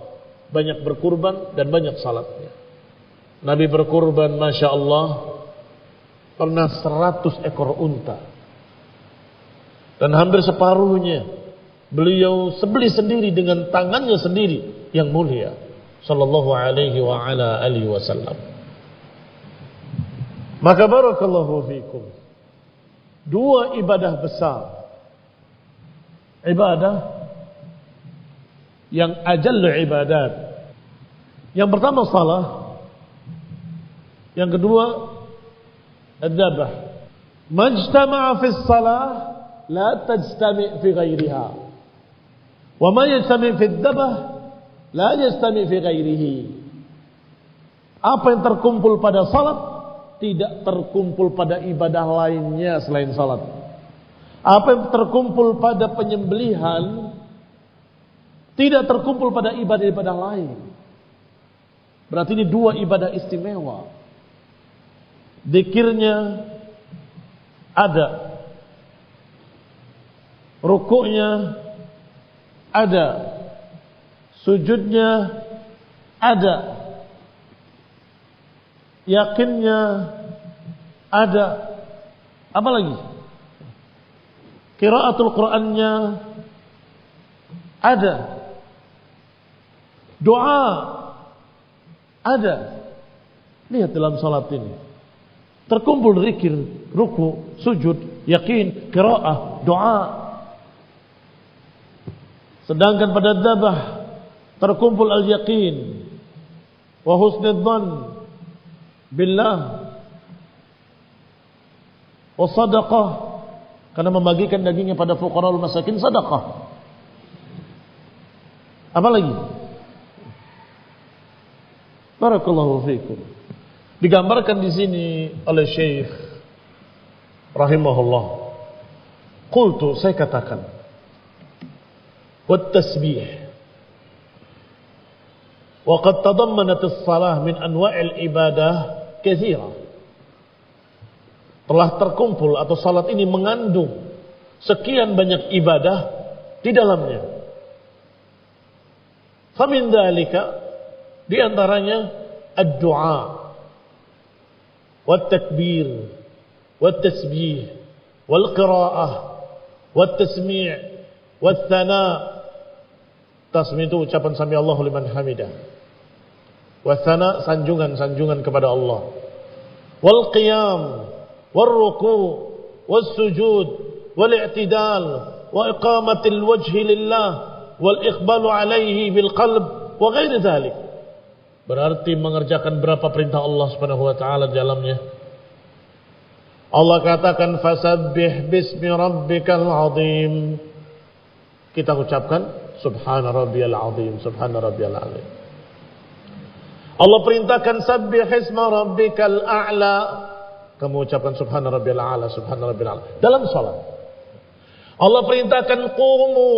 banyak berkurban dan banyak salatnya. Nabi berkurban, Masya Allah, pernah 100 ekor unta. Dan hampir separuhnya beliau sebeli sendiri dengan tangannya sendiri yang mulia, sallallahu alaihi wa ala alihi wasallam. Maka barakallahu fikum, dua ibadah besar, ibadah yang ajallu ibadat. Yang pertama salah, yang kedua adzabah. Majtama'a fi salah la tajtami' fi ghairiha, wa ma yajtami' fi dzabah la yajtami' fi ghairihi. Apa yang terkumpul pada salat tidak terkumpul pada ibadah lainnya selain salat. Apa yang terkumpul pada penyembelihan tidak terkumpul pada ibadah-ibadah lain. Berarti ini dua ibadah istimewa. Zikirnya ada, rukuknya ada, sujudnya ada, yakinnya ada. Apa lagi? Qiraatul Qur'annya ada, doa ada. Lihat dalam salat ini terkumpul zikir, ruku, sujud, yakin, qiraah, doa. Sedangkan pada dzabah terkumpul al-yaqin wa husnudz dzan billah wa sadaqah, karena membagikan dagingnya pada fuqara wal masakin sedekah. Apa lagi? Barakallahu fiikum. Digambarkan di sini oleh Syekh rahimahullah. Qultu, saya katakan, wat tasbih wa qad tadammanat as-salah min anwa'il ibadah katsira. Telah terkumpul atau salat ini mengandung sekian banyak ibadah di dalamnya. Famin dzalika, di antaranya ad-du'a والتكبير والتسبيح والقراءة والتسميع والثناء. Tasmi itu ucapan sami Allahu liman hamidah. Wathana, sanjungan kepada Allah. Wal qiyam wal ruku' was sujud wal i'tidal wa iqamatil wajhi lillah wal iqbalu alaihi bil qalb wa ghairi dhalik. Berarti mengerjakan berapa perintah Allah Subhanahu wa taala di dalamnya. Allah katakan fasabbih bismi rabbikal azim. Kita ucapkan subhana rabbiyal azim, subhana rabbiyal azim. Allah perintahkan sabbih isma rabbikal a'la. Kamu ucapkan subhana rabbiyal a'la, subhana rabbiyal a'la dalam salat. Allah perintahkan qumu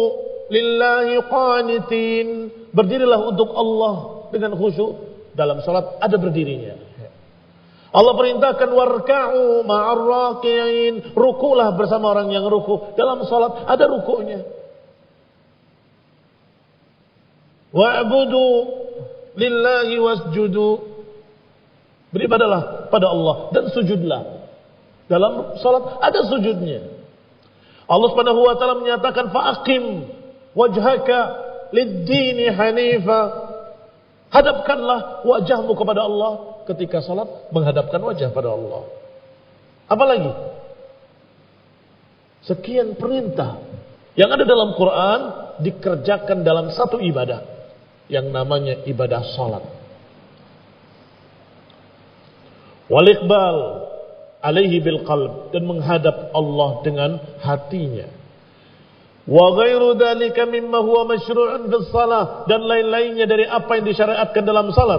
lillahi qanitin. Berdirilah untuk Allah dengan khusyuk. Dalam salat ada berdirinya. Allah perintahkan warka'u ma'ar raki'in. Rukulah bersama orang yang ruku. Dalam salat ada rukunya. Wa'budu lillahi wasjudu. Beribadalah pada Allah dan sujudlah. Dalam salat ada sujudnya. Allah Subhanahu wa taala menyatakan fa'aqim wajhaka lid-dini hanifa. Hadapkanlah wajahmu kepada Allah ketika salat, menghadapkan wajah pada Allah. Apalagi sekian perintah yang ada dalam Quran dikerjakan dalam satu ibadah yang namanya ibadah salat. Wal iqbal alaihi bil qalb, dan menghadap Allah dengan hatinya. Wa ghairu dzalika mimma huwa masyru'un fis shalah, dan lain-lainnya dari apa yang disyariatkan dalam salat.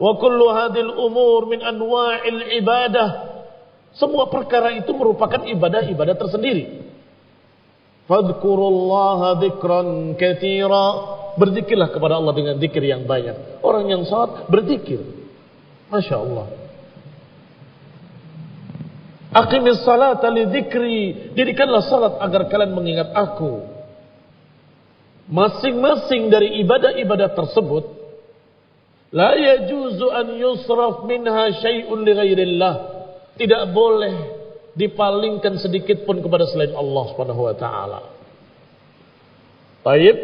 Wa kullu hadhil umur min anwa'il ibadah. Semua perkara itu merupakan ibadah-ibadah tersendiri. Fadhkurullaha dzikran katsira. Berzikirlah kepada Allah dengan zikir yang banyak. Orang yang salat berzikir. Masya Allah. Aqimis salata li dzikri. Dirikanlah salat agar kalian mengingat aku. Masing-masing dari ibadah-ibadah tersebut la yajuzu an yusraf minha syai'un li ghairillah. Tidak boleh dipalingkan sedikit pun kepada selain Allah Subhanahu wa taala. Baik,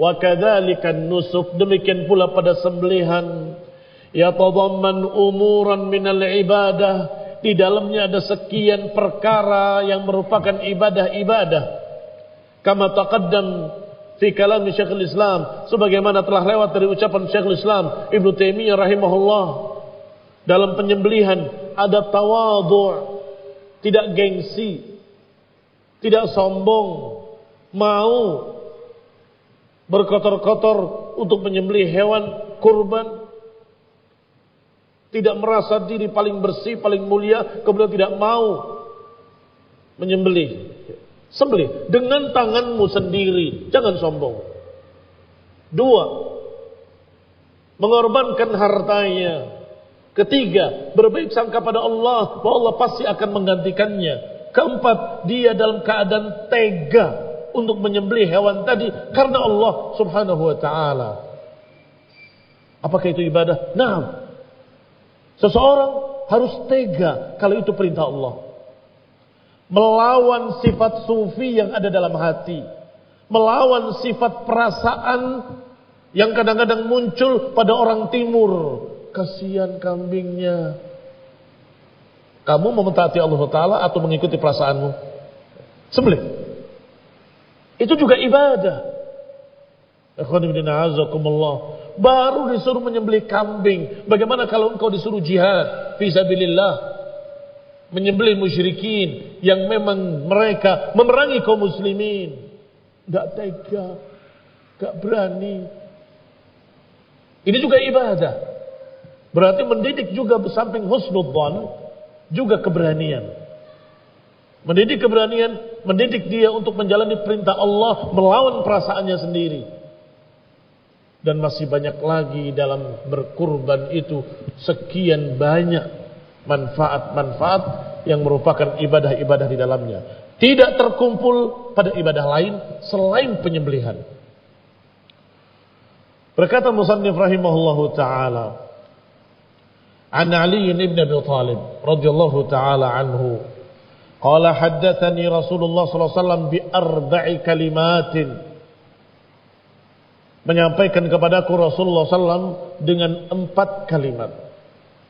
wa kadzalika nusuk, demikian pula pada sembelihan, yatadamman umuran minal ibadah. Di dalamnya ada sekian perkara yang merupakan ibadah-ibadah. Kama taqaddam fi kalam Syekhul Islam, sebagaimana telah lewat dari ucapan Syekhul Islam Ibnu Taimiyah rahimahullah. Dalam penyembelihan ada tawadhu', tidak gengsi, tidak sombong, mau berkotor-kotor untuk menyembelih hewan kurban. Tidak merasa diri paling bersih, paling mulia, kemudian tidak mau menyembelih. Sembelih dengan tanganmu sendiri, jangan sombong. 2, mengorbankan hartanya. 3, berbaik sangka pada Allah bahwa Allah pasti akan menggantikannya. 4, dia dalam keadaan tega untuk menyembelih hewan tadi karena Allah Subhanahu wa taala. Apakah itu ibadah? Naam. Seseorang harus tega kalau itu perintah Allah. Melawan sifat sufi yang ada dalam hati. Melawan sifat perasaan yang kadang-kadang muncul pada orang timur. Kasihan kambingnya. Kamu mau mentaati Allah Ta'ala atau mengikuti perasaanmu? Sembelih. Itu juga ibadah. Baru disuruh menyembelih kambing. Bagaimana kalau engkau disuruh jihad fisabilillah, menyembelih musyrikin yang memang mereka memerangi kaum muslimin? Enggak tega, enggak berani. Ini juga ibadah. Berarti mendidik juga samping husnudzan juga keberanian. Mendidik keberanian, mendidik dia untuk menjalani perintah Allah melawan perasaannya sendiri. Dan masih banyak lagi dalam berkurban itu sekian banyak manfaat-manfaat yang merupakan ibadah-ibadah di dalamnya. Tidak terkumpul pada ibadah lain selain penyembelihan. Berkata musannif rahimahullahu ta'ala, an Ali ibn Abi Thalib radhiyallahu ta'ala anhu, qala haddatsani Rasulullah sallallahu alaihi wasallam bi arba'i kalimatin. Menyampaikan kepadaku Rasulullah SAW dengan 4 kalimat.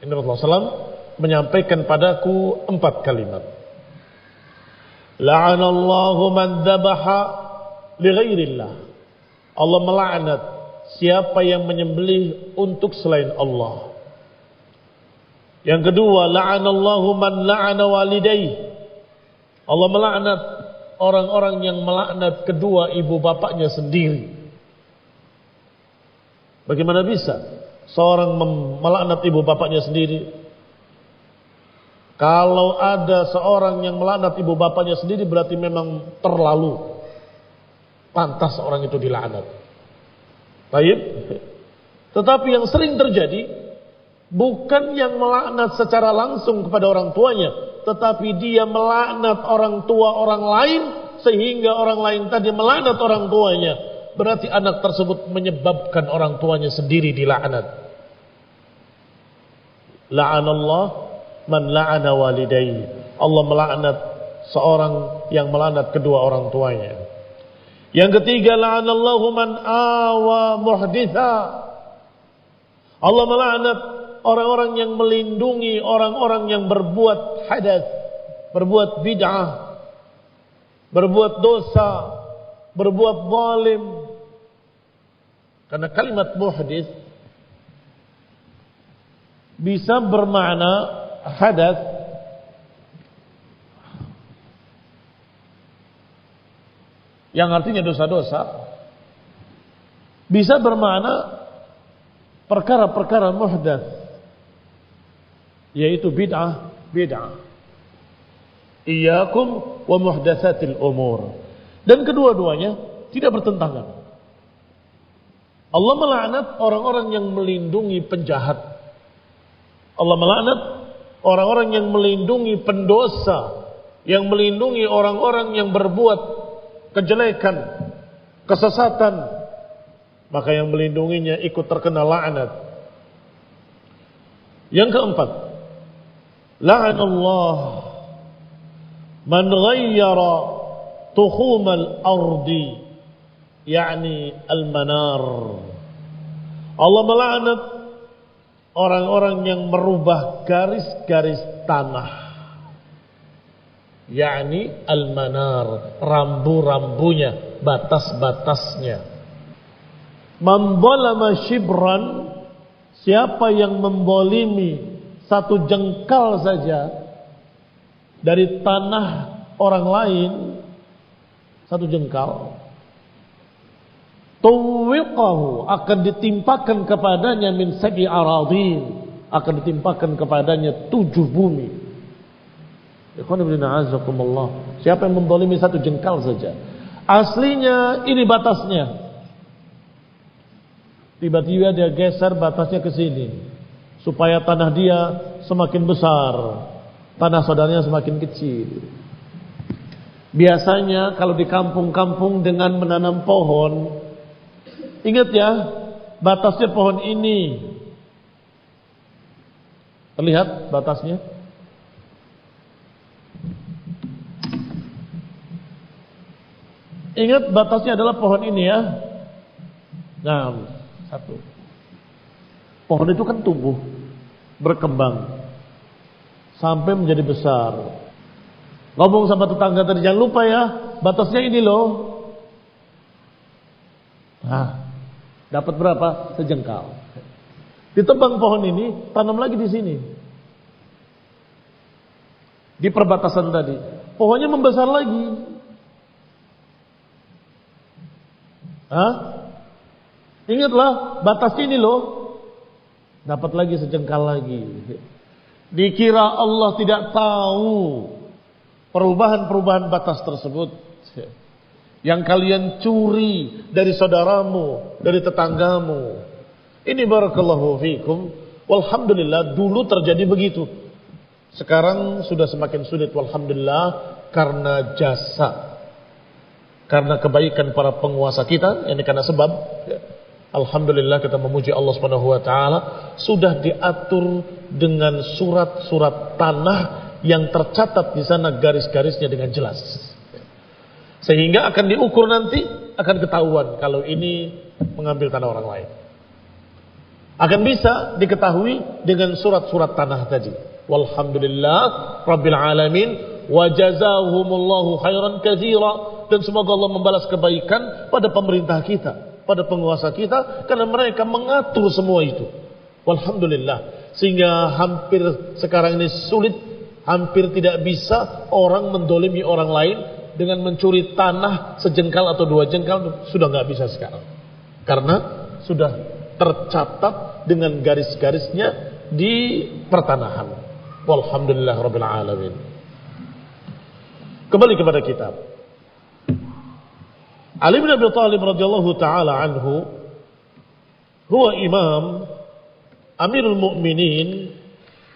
Ini Rasulullah SAW menyampaikan padaku 4 kalimat. La'anallahu man dhabaha li ghairillah. Allah melaknat siapa yang menyembelih untuk selain Allah. Yang kedua, la'anallahu man la'ana walidayhi. Allah melaknat orang-orang yang melaknat kedua ibu bapaknya sendiri. Bagaimana bisa seorang melaknat ibu bapaknya sendiri? Kalau ada seorang yang melaknat ibu bapaknya sendiri berarti memang terlalu pantas orang itu dilaknat. Baik. Tetapi yang sering terjadi bukan yang melaknat secara langsung kepada orang tuanya, tetapi dia melaknat orang tua orang lain sehingga orang lain tadi melaknat orang tuanya. Berarti anak tersebut menyebabkan orang tuanya sendiri dilaknat. La'anallah man la'ana walidayhi. Allah melaknat seorang yang melaknat kedua orang tuanya. Yang ketiga, la'anallahu man awa muhditha. Allah melaknat orang-orang yang melindungi orang-orang yang berbuat hadas, berbuat bid'ah, berbuat dosa, berbuat zalim. Karena kalimat muhdits bisa bermakna hadas yang artinya dosa-dosa, bisa bermakna perkara-perkara muhdats, yaitu bid'ah. Iyyakum wa muhdatsatil umur. Dan kedua-duanya tidak bertentangan. Allah melaknat orang-orang yang melindungi penjahat. Allah melaknat orang-orang yang melindungi pendosa, yang melindungi orang-orang yang berbuat kejelekan, kesesatan. Maka yang melindunginya ikut terkena laknat. Yang keempat, la'anallah man ghayyara tukhumal ardi, yakni al-manar. Allah melaknat orang-orang yang merubah garis-garis tanah, yakni al-manar, rambu-rambunya, batas-batasnya. Man zalama shibran, siapa yang membolimi satu jengkal saja dari tanah orang lain, satu jengkal, tuwiqahu, akan ditimpakan kepadanya min sab'i aradin, akan ditimpakan kepadanya 7 bumi. Siapa yang membolimi satu jengkal saja, aslinya ini batasnya, tiba-tiba dia geser batasnya ke sini supaya tanah dia semakin besar, tanah saudaranya semakin kecil. Biasanya kalau di kampung-kampung dengan menanam pohon, ingat ya, batasnya pohon ini, terlihat batasnya. Ingat batasnya adalah pohon ini ya. Nah, satu. Pohon itu kan tumbuh, berkembang sampai menjadi besar. Ngomong sama tetangga tadi, jangan lupa ya, batasnya ini loh. Nah, dapat berapa? Sejengkal. Ditebang pohon ini, tanam lagi di sini. Di perbatasan tadi, pohonnya membesar lagi. Ingatlah, batas ini loh. Dapat lagi sejengkal lagi. Dikira Allah tidak tahu perubahan-perubahan batas tersebut yang kalian curi dari saudaramu, dari tetanggamu. Ini barakallahu fikum. Walhamdulillah, dulu terjadi begitu. Sekarang sudah semakin sulit, walhamdulillah, karena jasa, karena kebaikan para penguasa kita. Ini karena sebab, alhamdulillah kita memuji Allah Subhanahu wa taala, sudah diatur dengan surat-surat tanah yang tercatat di sana garis-garisnya dengan jelas. Sehingga akan diukur nanti, akan ketahuan kalau ini mengambil tanah orang lain. Akan bisa diketahui dengan surat-surat tanah tadi. Walhamdulillah rabbil alamin wa jazaahumullahu khairan katsira. Dan semoga Allah membalas kebaikan pada pemerintah kita. pada penguasa kita karena mereka mengatur semua itu. Walhamdulillah. Sehingga hampir sekarang ini sulit, hampir tidak bisa orang mendolimi orang lain dengan mencuri tanah sejengkal atau 2 jengkal, sudah nggak bisa sekarang. Karena sudah tercatat dengan garis-garisnya di pertanahan. Walhamdulillah rabbil alamin. Kembali kepada kitab. Ali bin Abi Thalib radhiyallahu taala anhu huwa imam Amirul Mukminin,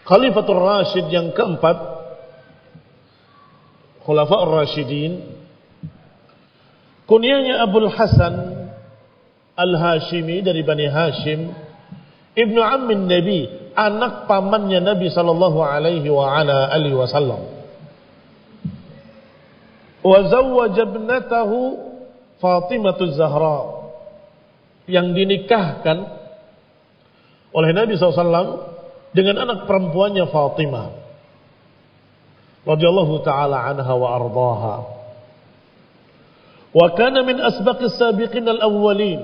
Khalifatul Rashid yang keempat, Khulafaur Rashidin. Kunyanya Abul Hasan Al-Hashimi dari Bani Hashim, Ibnu Ammin Nabi, anak pamannya Nabi sallallahu alaihi wa ala alihi wasallam. Wa zawwaja ibnatahu Fatimah Zahra, yang dinikahkan oleh Nabi SAW dengan anak perempuannya Fatimah radhiyallahu taala anha wa ardaha. Wa kana min asbaqis sabiqin al-awwalin,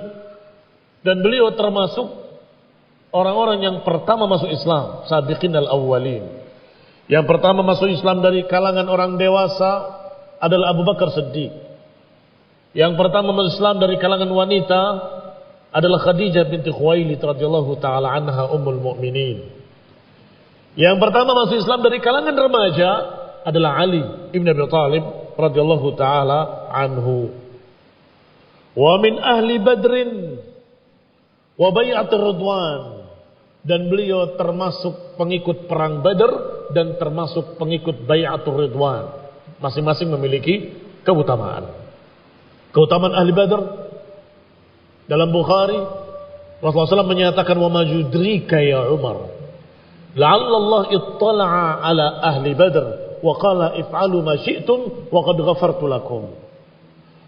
dan beliau termasuk orang-orang yang pertama masuk Islam, sabiqin al-awwalin. Yang pertama masuk Islam dari kalangan orang dewasa adalah Abu Bakar Siddiq. Yang pertama masuk Islam dari kalangan wanita adalah Khadijah binti Khuwailid radhiyallahu taala anha ummul mukminin. Yang pertama masuk Islam dari kalangan remaja adalah Ali ibn Abi Thalib radhiyallahu taala anhu. Wa min ahli Badrin wa bai'atir Ridwan, dan beliau termasuk pengikut perang Badar dan termasuk pengikut bai'atur Ridwan. Masing-masing memiliki keutamaan. Keutamaan ahli Badar dalam Bukhari, Rasulullah SAW menyatakan, wa majudrika ya Umar la'alla Allah ittala'a ala ahli Badr wa qala if'alu ma syi'tum wa qad ghafartu lakum.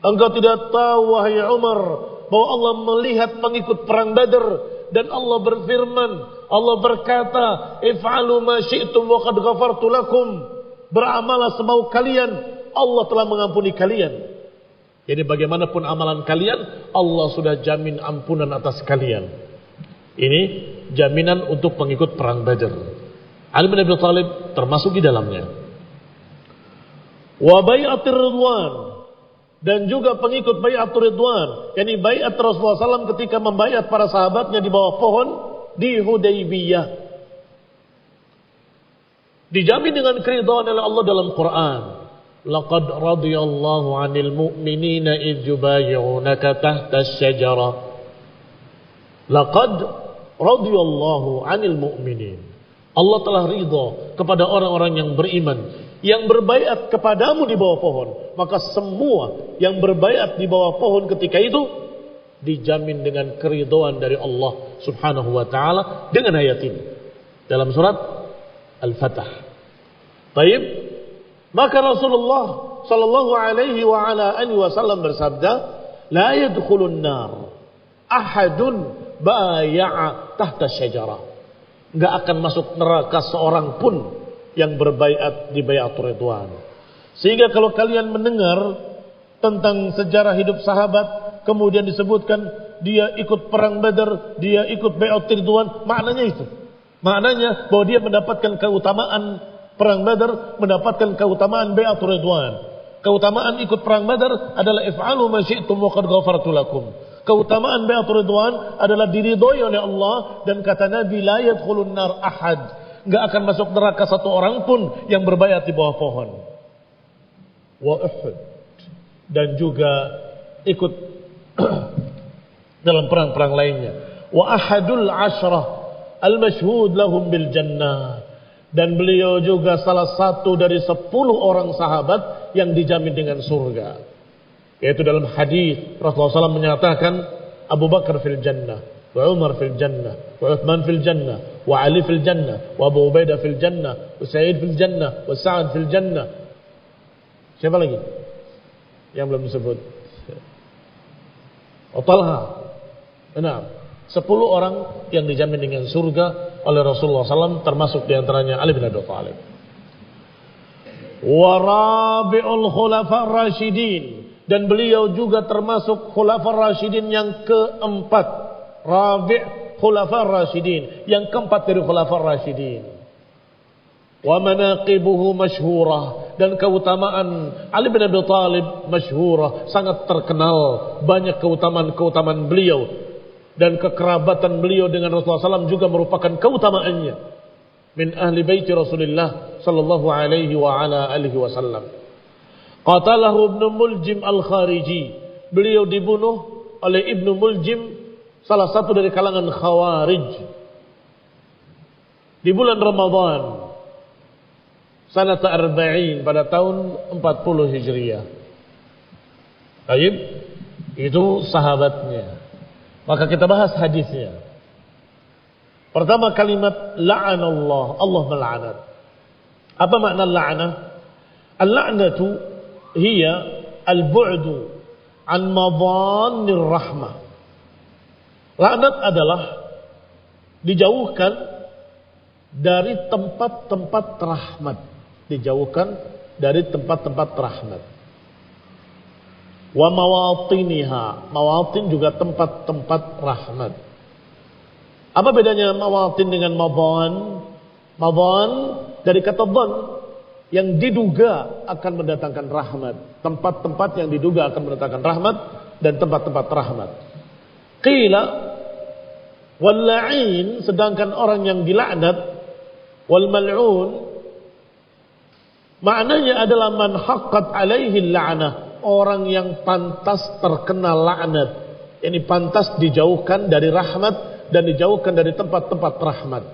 Engkau tidak tahu wahai Umar bahwa Allah melihat pengikut perang Badar dan Allah berfirman, Allah berkata, if'alu ma syi'tum wa qad ghafartu lakum. Beramalah semau kalian, Allah telah mengampuni kalian. Jadi bagaimanapun amalan kalian, Allah sudah jamin ampunan atas kalian. Ini jaminan untuk pengikut perang Badar. Ali bin Abi Thalib termasuk di dalamnya. Wa bai'atir Ridwan, dan juga pengikut bai'atur Ridwan, yakni bai'at Rasulullah SAW ketika membaiat para sahabatnya di bawah pohon di Hudaybiyah. Dijamin dengan keridhaan oleh Allah dalam Quran. Laqad radiyallahu 'anil mu'minina idh yubayyi'unaka tahta asy-syajarah. Laqad radiyallahu 'anil mu'minin. Allah telah ridha kepada orang-orang yang beriman yang berbaiat kepadamu di bawah pohon. Maka semua yang berbaiat di bawah pohon ketika itu dijamin dengan keridhaan dari Allah Subhanahu wa taala dengan ayat ini dalam surat Al-Fatah. Baik. Maka Rasulullah sallallahu alaihi wa ala alihi wasallam bersabda, la yadkhulun nar ahadun bai'a tahta syajarah. Enggak akan masuk neraka seorang pun yang berbaiat di bai'atur Ridwan. Sehingga kalau kalian mendengar tentang sejarah hidup sahabat, kemudian disebutkan dia ikut perang Badar, dia ikut bai'atur Ridwan, maknanya itu. Maknanya bahwa dia mendapatkan keutamaan perang Badar, mendapatkan keutamaan bai'atur Ridwan. Keutamaan ikut perang Badar adalah if'alu ma syi'tum wa qad ghafartu lakum. Keutamaan bai'atur Ridwan adalah diridhoi oleh Allah, dan kata Nabi, la yadkhulun nar ahad. Enggak akan masuk neraka satu orang pun yang berbaiat di bawah pohon. Wa Uhud, dan juga ikut dalam perang-perang lainnya. Wa ahadul asyrah al-mashhud lahum bil jannah, dan beliau juga salah satu dari 10 orang sahabat yang dijamin dengan surga. Yaitu dalam hadis Rasulullah SAW menyatakan, Abu Bakar fil jannah, wa Umar fil jannah, wa Uthman fil jannah, wa Ali fil jannah, wa Abu Ubaidah fil jannah, wa Sa'id fil jannah, wa Sa'ad fil jannah. Siapa lagi yang belum disebut? Talha. Benar. 10 orang yang dijamin dengan surga oleh Rasulullah SAW, termasuk diantaranya Ali bin Abi Thalib. Wa rabi'ul khulafa rasyidin, Dan beliau juga termasuk khulafar rasyidin yang keempat. Rabi' khulafar rasyidin, yang keempat dari khulafar rasyidin. Wa manaqibuhu masyhurah, dan keutamaan Ali bin Abi Thalib masyhurah, sangat terkenal, banyak keutamaan-keutamaan beliau, dan kekerabatan beliau dengan Rasulullah SAW juga merupakan keutamaannya. Min ahli baiti Rasulullah sallallahu alaihi wa ala alihi wasallam. Qatalahu Ibnu Muljim al-Khariji, beliau dibunuh oleh Ibnu Muljim, salah satu dari kalangan Khawarij, di bulan Ramadan sanata 40 pada tahun 40 Hijriah. Baik, itu sahabatnya. Maka kita bahas hadisnya. Pertama kalimat la'anallah, Allah melaknat. Apa makna la'nah? Al-la'natu hiya al-bu'du an madhanir rahmah. Laknat adalah dijauhkan dari tempat-tempat rahmat. Dijauhkan dari tempat-tempat rahmat. Wa mawatiniha. Mawatin juga tempat-tempat rahmat. Apa bedanya mawatin dengan madhan? Madhan dari kata dhan, yang diduga akan mendatangkan rahmat. Tempat-tempat yang diduga akan mendatangkan rahmat dan tempat-tempat rahmat. Qila wal la'in, sedangkan orang yang dilaknat, wal mal'un, maknanya adalah man haqqat alaihi la'nah, orang yang pantas terkena laknat. Ini pantas dijauhkan dari rahmat dan dijauhkan dari tempat-tempat rahmat.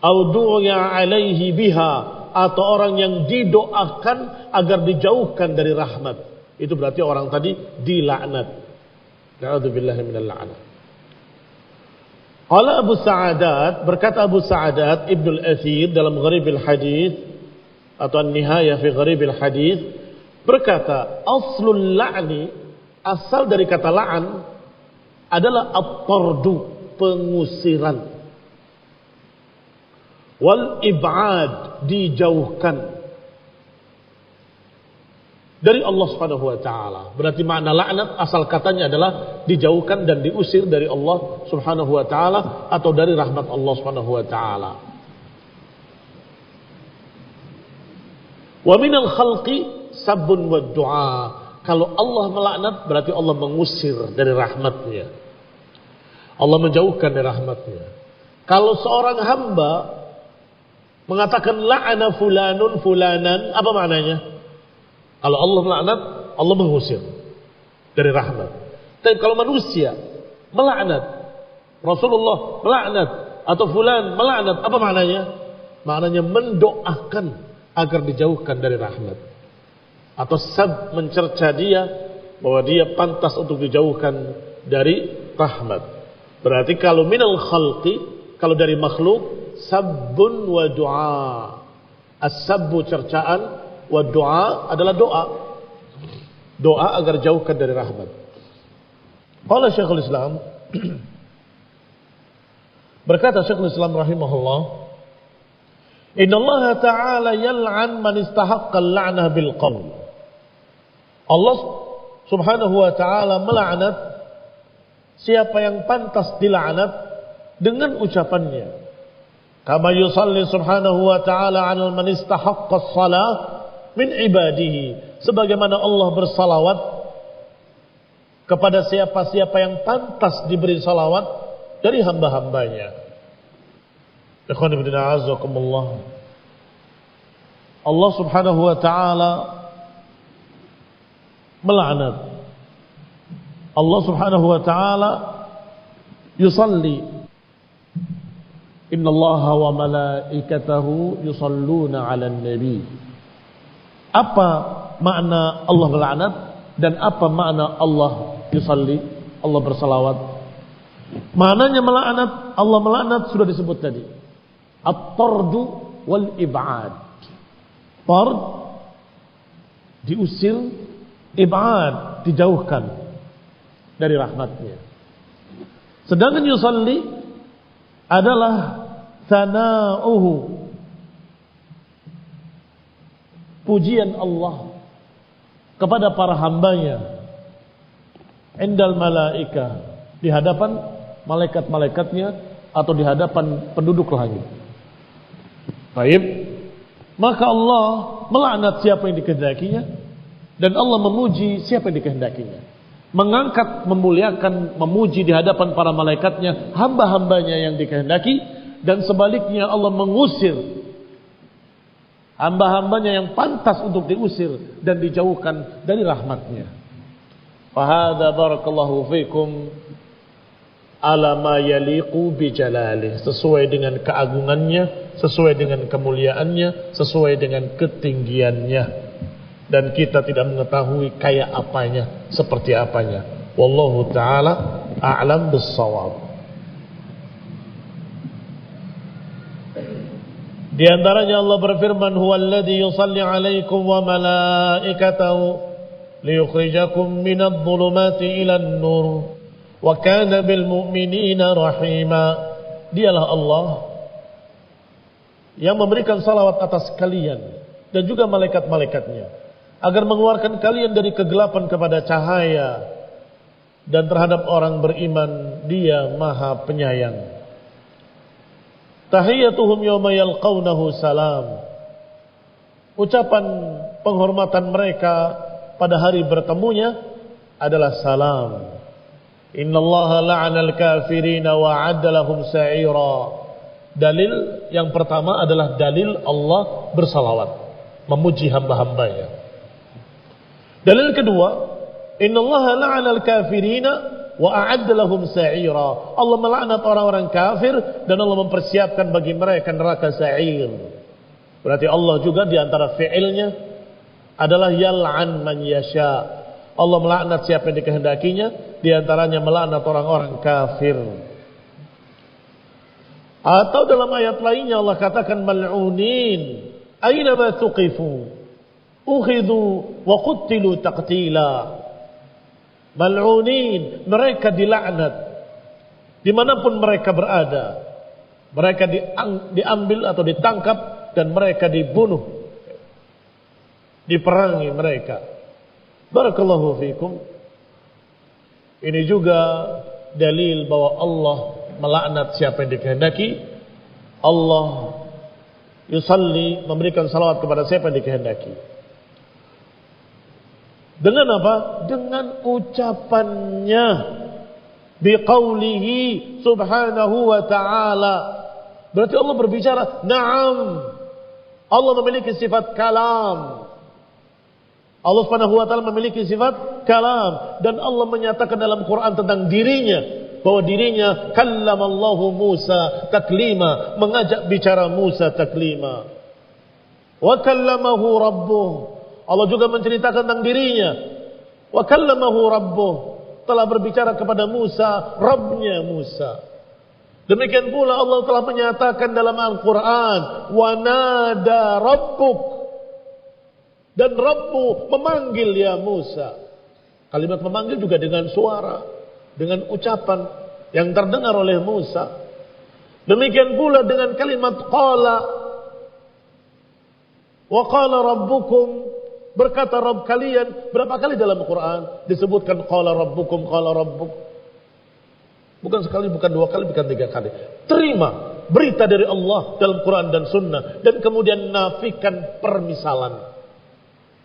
Au du'a alaihi biha, atau orang yang didoakan agar dijauhkan dari rahmat. Itu berarti orang tadi dilaknat. Na'udzubillahi minal la'nah. Qala Abu Sa'adat, berkata Abu Sa'adat Ibnul Athir dalam Gharibil Hadis atau An-Nihayah fi Gharibil Hadis, berkata aslul la'ni, asal dari kata la'an adalah at-tardu, pengusiran. Wal ib'ad, dijauhkan dari Allah Subhanahu wa taala. Berarti makna laknat asal katanya adalah dijauhkan dan diusir dari Allah Subhanahu wa taala atau dari rahmat Allah Subhanahu wa taala. Wa minal khalqi sabbun wa du'a. Kalau Allah melaknat berarti Allah mengusir dari rahmatnya. Allah menjauhkan dari rahmatnya. Kalau seorang hamba mengatakan la'ana fulanun fulanan, apa maknanya? Kalau Allah melaknat, Allah mengusir dari rahmat. Tapi kalau manusia melaknat, Rasulullah melaknat atau fulan melaknat, apa maknanya? Maknanya mendoakan agar dijauhkan dari rahmat. Atau sab, mencerca dia bahwa dia pantas untuk dijauhkan dari rahmat. Berarti kalau minal khalqi, kalau dari makhluk, sabbun wa du'a. As-sabbu cercaan, wa du'a adalah doa. Doa agar jauhkan dari rahmat. Qala Syekhul Islam, berkata Syekhul Islam rahimahullah, Inna Allah Ta'ala yal'an man istahaqqa al-la'nah bil qawl. Allah Subhanahu wa ta'ala melaknat siapa yang pantas dilaknat dengan ucapannya. Kama yusalli subhanahu wa ta'ala 'ala man istahaqqa as-salah min ibadihi, sebagaimana Allah bersalawat kepada siapa-siapa yang pantas diberi salawat dari hamba-hambanya. Ikhwan fillah a'azzakumullah. Allah Subhanahu wa ta'ala melaknat. Allah Subhanahu wa ta'ala yusalli. Inna Allaha wa malaikatahu yusalluna 'alan nabi. Apa makna Allah melaknat dan apa makna Allah yusalli, Allah bersalawat? Maknanya melaknat, Allah melaknat sudah disebut tadi. At-tardu wal ib'ad. Tard diusir, ib'ad dijauhkan dari rahmatnya. Sedangkan yusalli adalah sana'uhu, pujian Allah kepada para hambanya indal malaika, di hadapan malaikat-malaikatnya atau di hadapan penduduk langit. Baik, maka Allah melaknat siapa yang dikehendakinya dan Allah memuji siapa yang dikehendakinya. Mengangkat, memuliakan, memuji di hadapan para malaikatnya hamba-hambanya yang dikehendaki, dan sebaliknya Allah mengusir hamba-hambanya yang pantas untuk diusir dan dijauhkan dari rahmatnya. Fahada barakallahu fikum ala ma yaliqu bi jalalih, sesuai dengan keagungannya, sesuai dengan kemuliaannya, sesuai dengan ketinggiannya, dan kita tidak mengetahui kayak apanya, seperti apanya. Wallahu taala a'lam bis-shawab. Di antaranya Allah berfirman, huwallazi yusalli 'alaikum wa malaikatahu liyukhrijakum minadh dhulumati ilan nur wa kana bil mu'minina rahima. Dialah Allah yang memberikan salawat atas kalian dan juga malaikat-malaikatnya agar mengeluarkan kalian dari kegelapan kepada cahaya, dan terhadap orang beriman Dia Maha Penyayang. Tahiyyatuhum yawma yalqawnahu salam. Ucapan penghormatan mereka pada hari bertemunya adalah salam. Innallaha la'anal kafirina wa 'adda lahum sa'ira. Dalil yang pertama adalah dalil Allah bersalawat, memuji hamba-hambanya. Dalil kedua, innallaha la'anal kafirina wa a'adda lahum sa'ira. Allah melaknat orang-orang kafir dan Allah mempersiapkan bagi mereka neraka sa'ir. Berarti Allah juga di antara fi'ilnya adalah yal'an man yasha. Allah melaknat siapa yang dikehendakinya, di antaranya melaknat orang-orang kafir. Atau dalam ayat lainnya Allah katakan mal'unin aina ma tuqifu ukhidhu wa qutilu taqtila. Mal'unin, mereka dilaknat dimanapun mereka berada. Mereka diambil atau ditangkap dan mereka dibunuh, diperangi mereka. Barakallahu fikum. Ini juga dalil bahwa Allah melaknat siapa yang dikehendaki. Allah yusalli, memberikan salawat kepada siapa yang dikehendaki. Dengan apa? Dengan ucapannya, biqaulihi subhanahu wa ta'ala. Berarti Allah berbicara, na'am. Allah memiliki sifat kalam. Allah Subhanahu wa taala memiliki sifat kalam, dan Allah menyatakan dalam Quran tentang dirinya bahwa dirinya kallamallahu Musa taklima, mengajak bicara Musa taklima. Wa kallamahu rabbuh, Allah juga menceritakan tentang dirinya. Wa kallamahu rabbuh, telah berbicara kepada Musa, Rabbnya Musa. Demikian pula Allah telah menyatakan dalam Al-Quran, wa nada rabbuk, dan Rabbu memanggil ya Musa. Kalimat memanggil juga dengan suara, dengan ucapan yang terdengar oleh Musa. Demikian pula dengan kalimat qala. Wa qala rabbukum, berkata Rabb kalian. Berapa kali dalam Quran disebutkan qala rabbukum, qala rabbuk? Bukan sekali, bukan dua kali, bukan tiga kali. Terima berita dari Allah dalam Quran dan Sunnah, dan kemudian nafikan permisalan.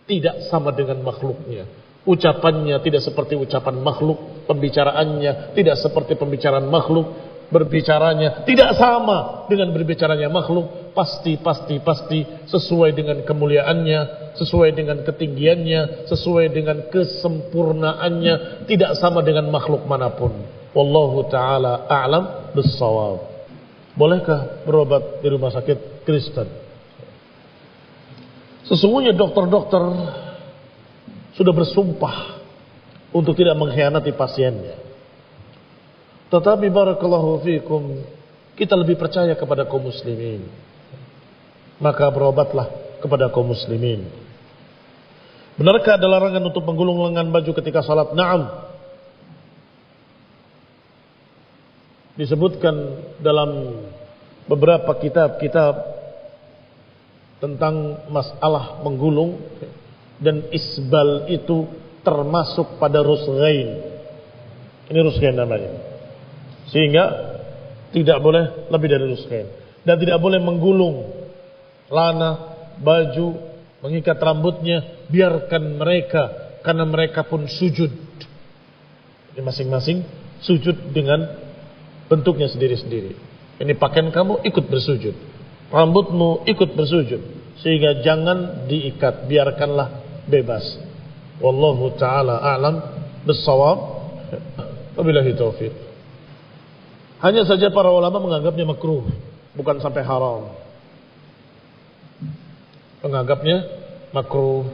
Tidak sama dengan makhluknya. Ucapannya tidak seperti ucapan makhluk. Pembicaraannya tidak seperti pembicaraan makhluk. Berbicaranya tidak sama dengan berbicaranya makhluk. Pasti sesuai dengan kemuliaannya, sesuai dengan ketinggiannya, sesuai dengan kesempurnaannya. Tidak sama dengan makhluk manapun. Wallahu ta'ala a'lam bis-shawab. Bolehkah berobat di rumah sakit Kristen? Sesungguhnya dokter-dokter sudah bersumpah untuk tidak mengkhianati pasiennya. Tetapi barakallahu fikum, kita lebih percaya kepada kaum muslimin. Maka berobatlah kepada kaum muslimin. Benarkah ada larangan untuk menggulung lengan baju ketika salat? Na'am. Disebutkan dalam beberapa kitab-kitab tentang masalah menggulung, Dan isbal itu termasuk pada rusghain. Ini rusghain namanya. Sehingga tidak boleh lebih dari rusghain. Dan tidak boleh menggulung lana, baju, mengikat rambutnya. Biarkan mereka, karena mereka pun sujud. Ini masing-masing sujud dengan bentuknya sendiri-sendiri. Ini pakaian kamu ikut bersujud, rambutmu ikut bersujud. Sehingga jangan diikat, biarkanlah bebas. Wallahu ta'ala a'lam bis-shawab. Wabillahi taufiq. Hanya saja para ulama menganggapnya makruh, bukan sampai haram. Menganggapnya makruh.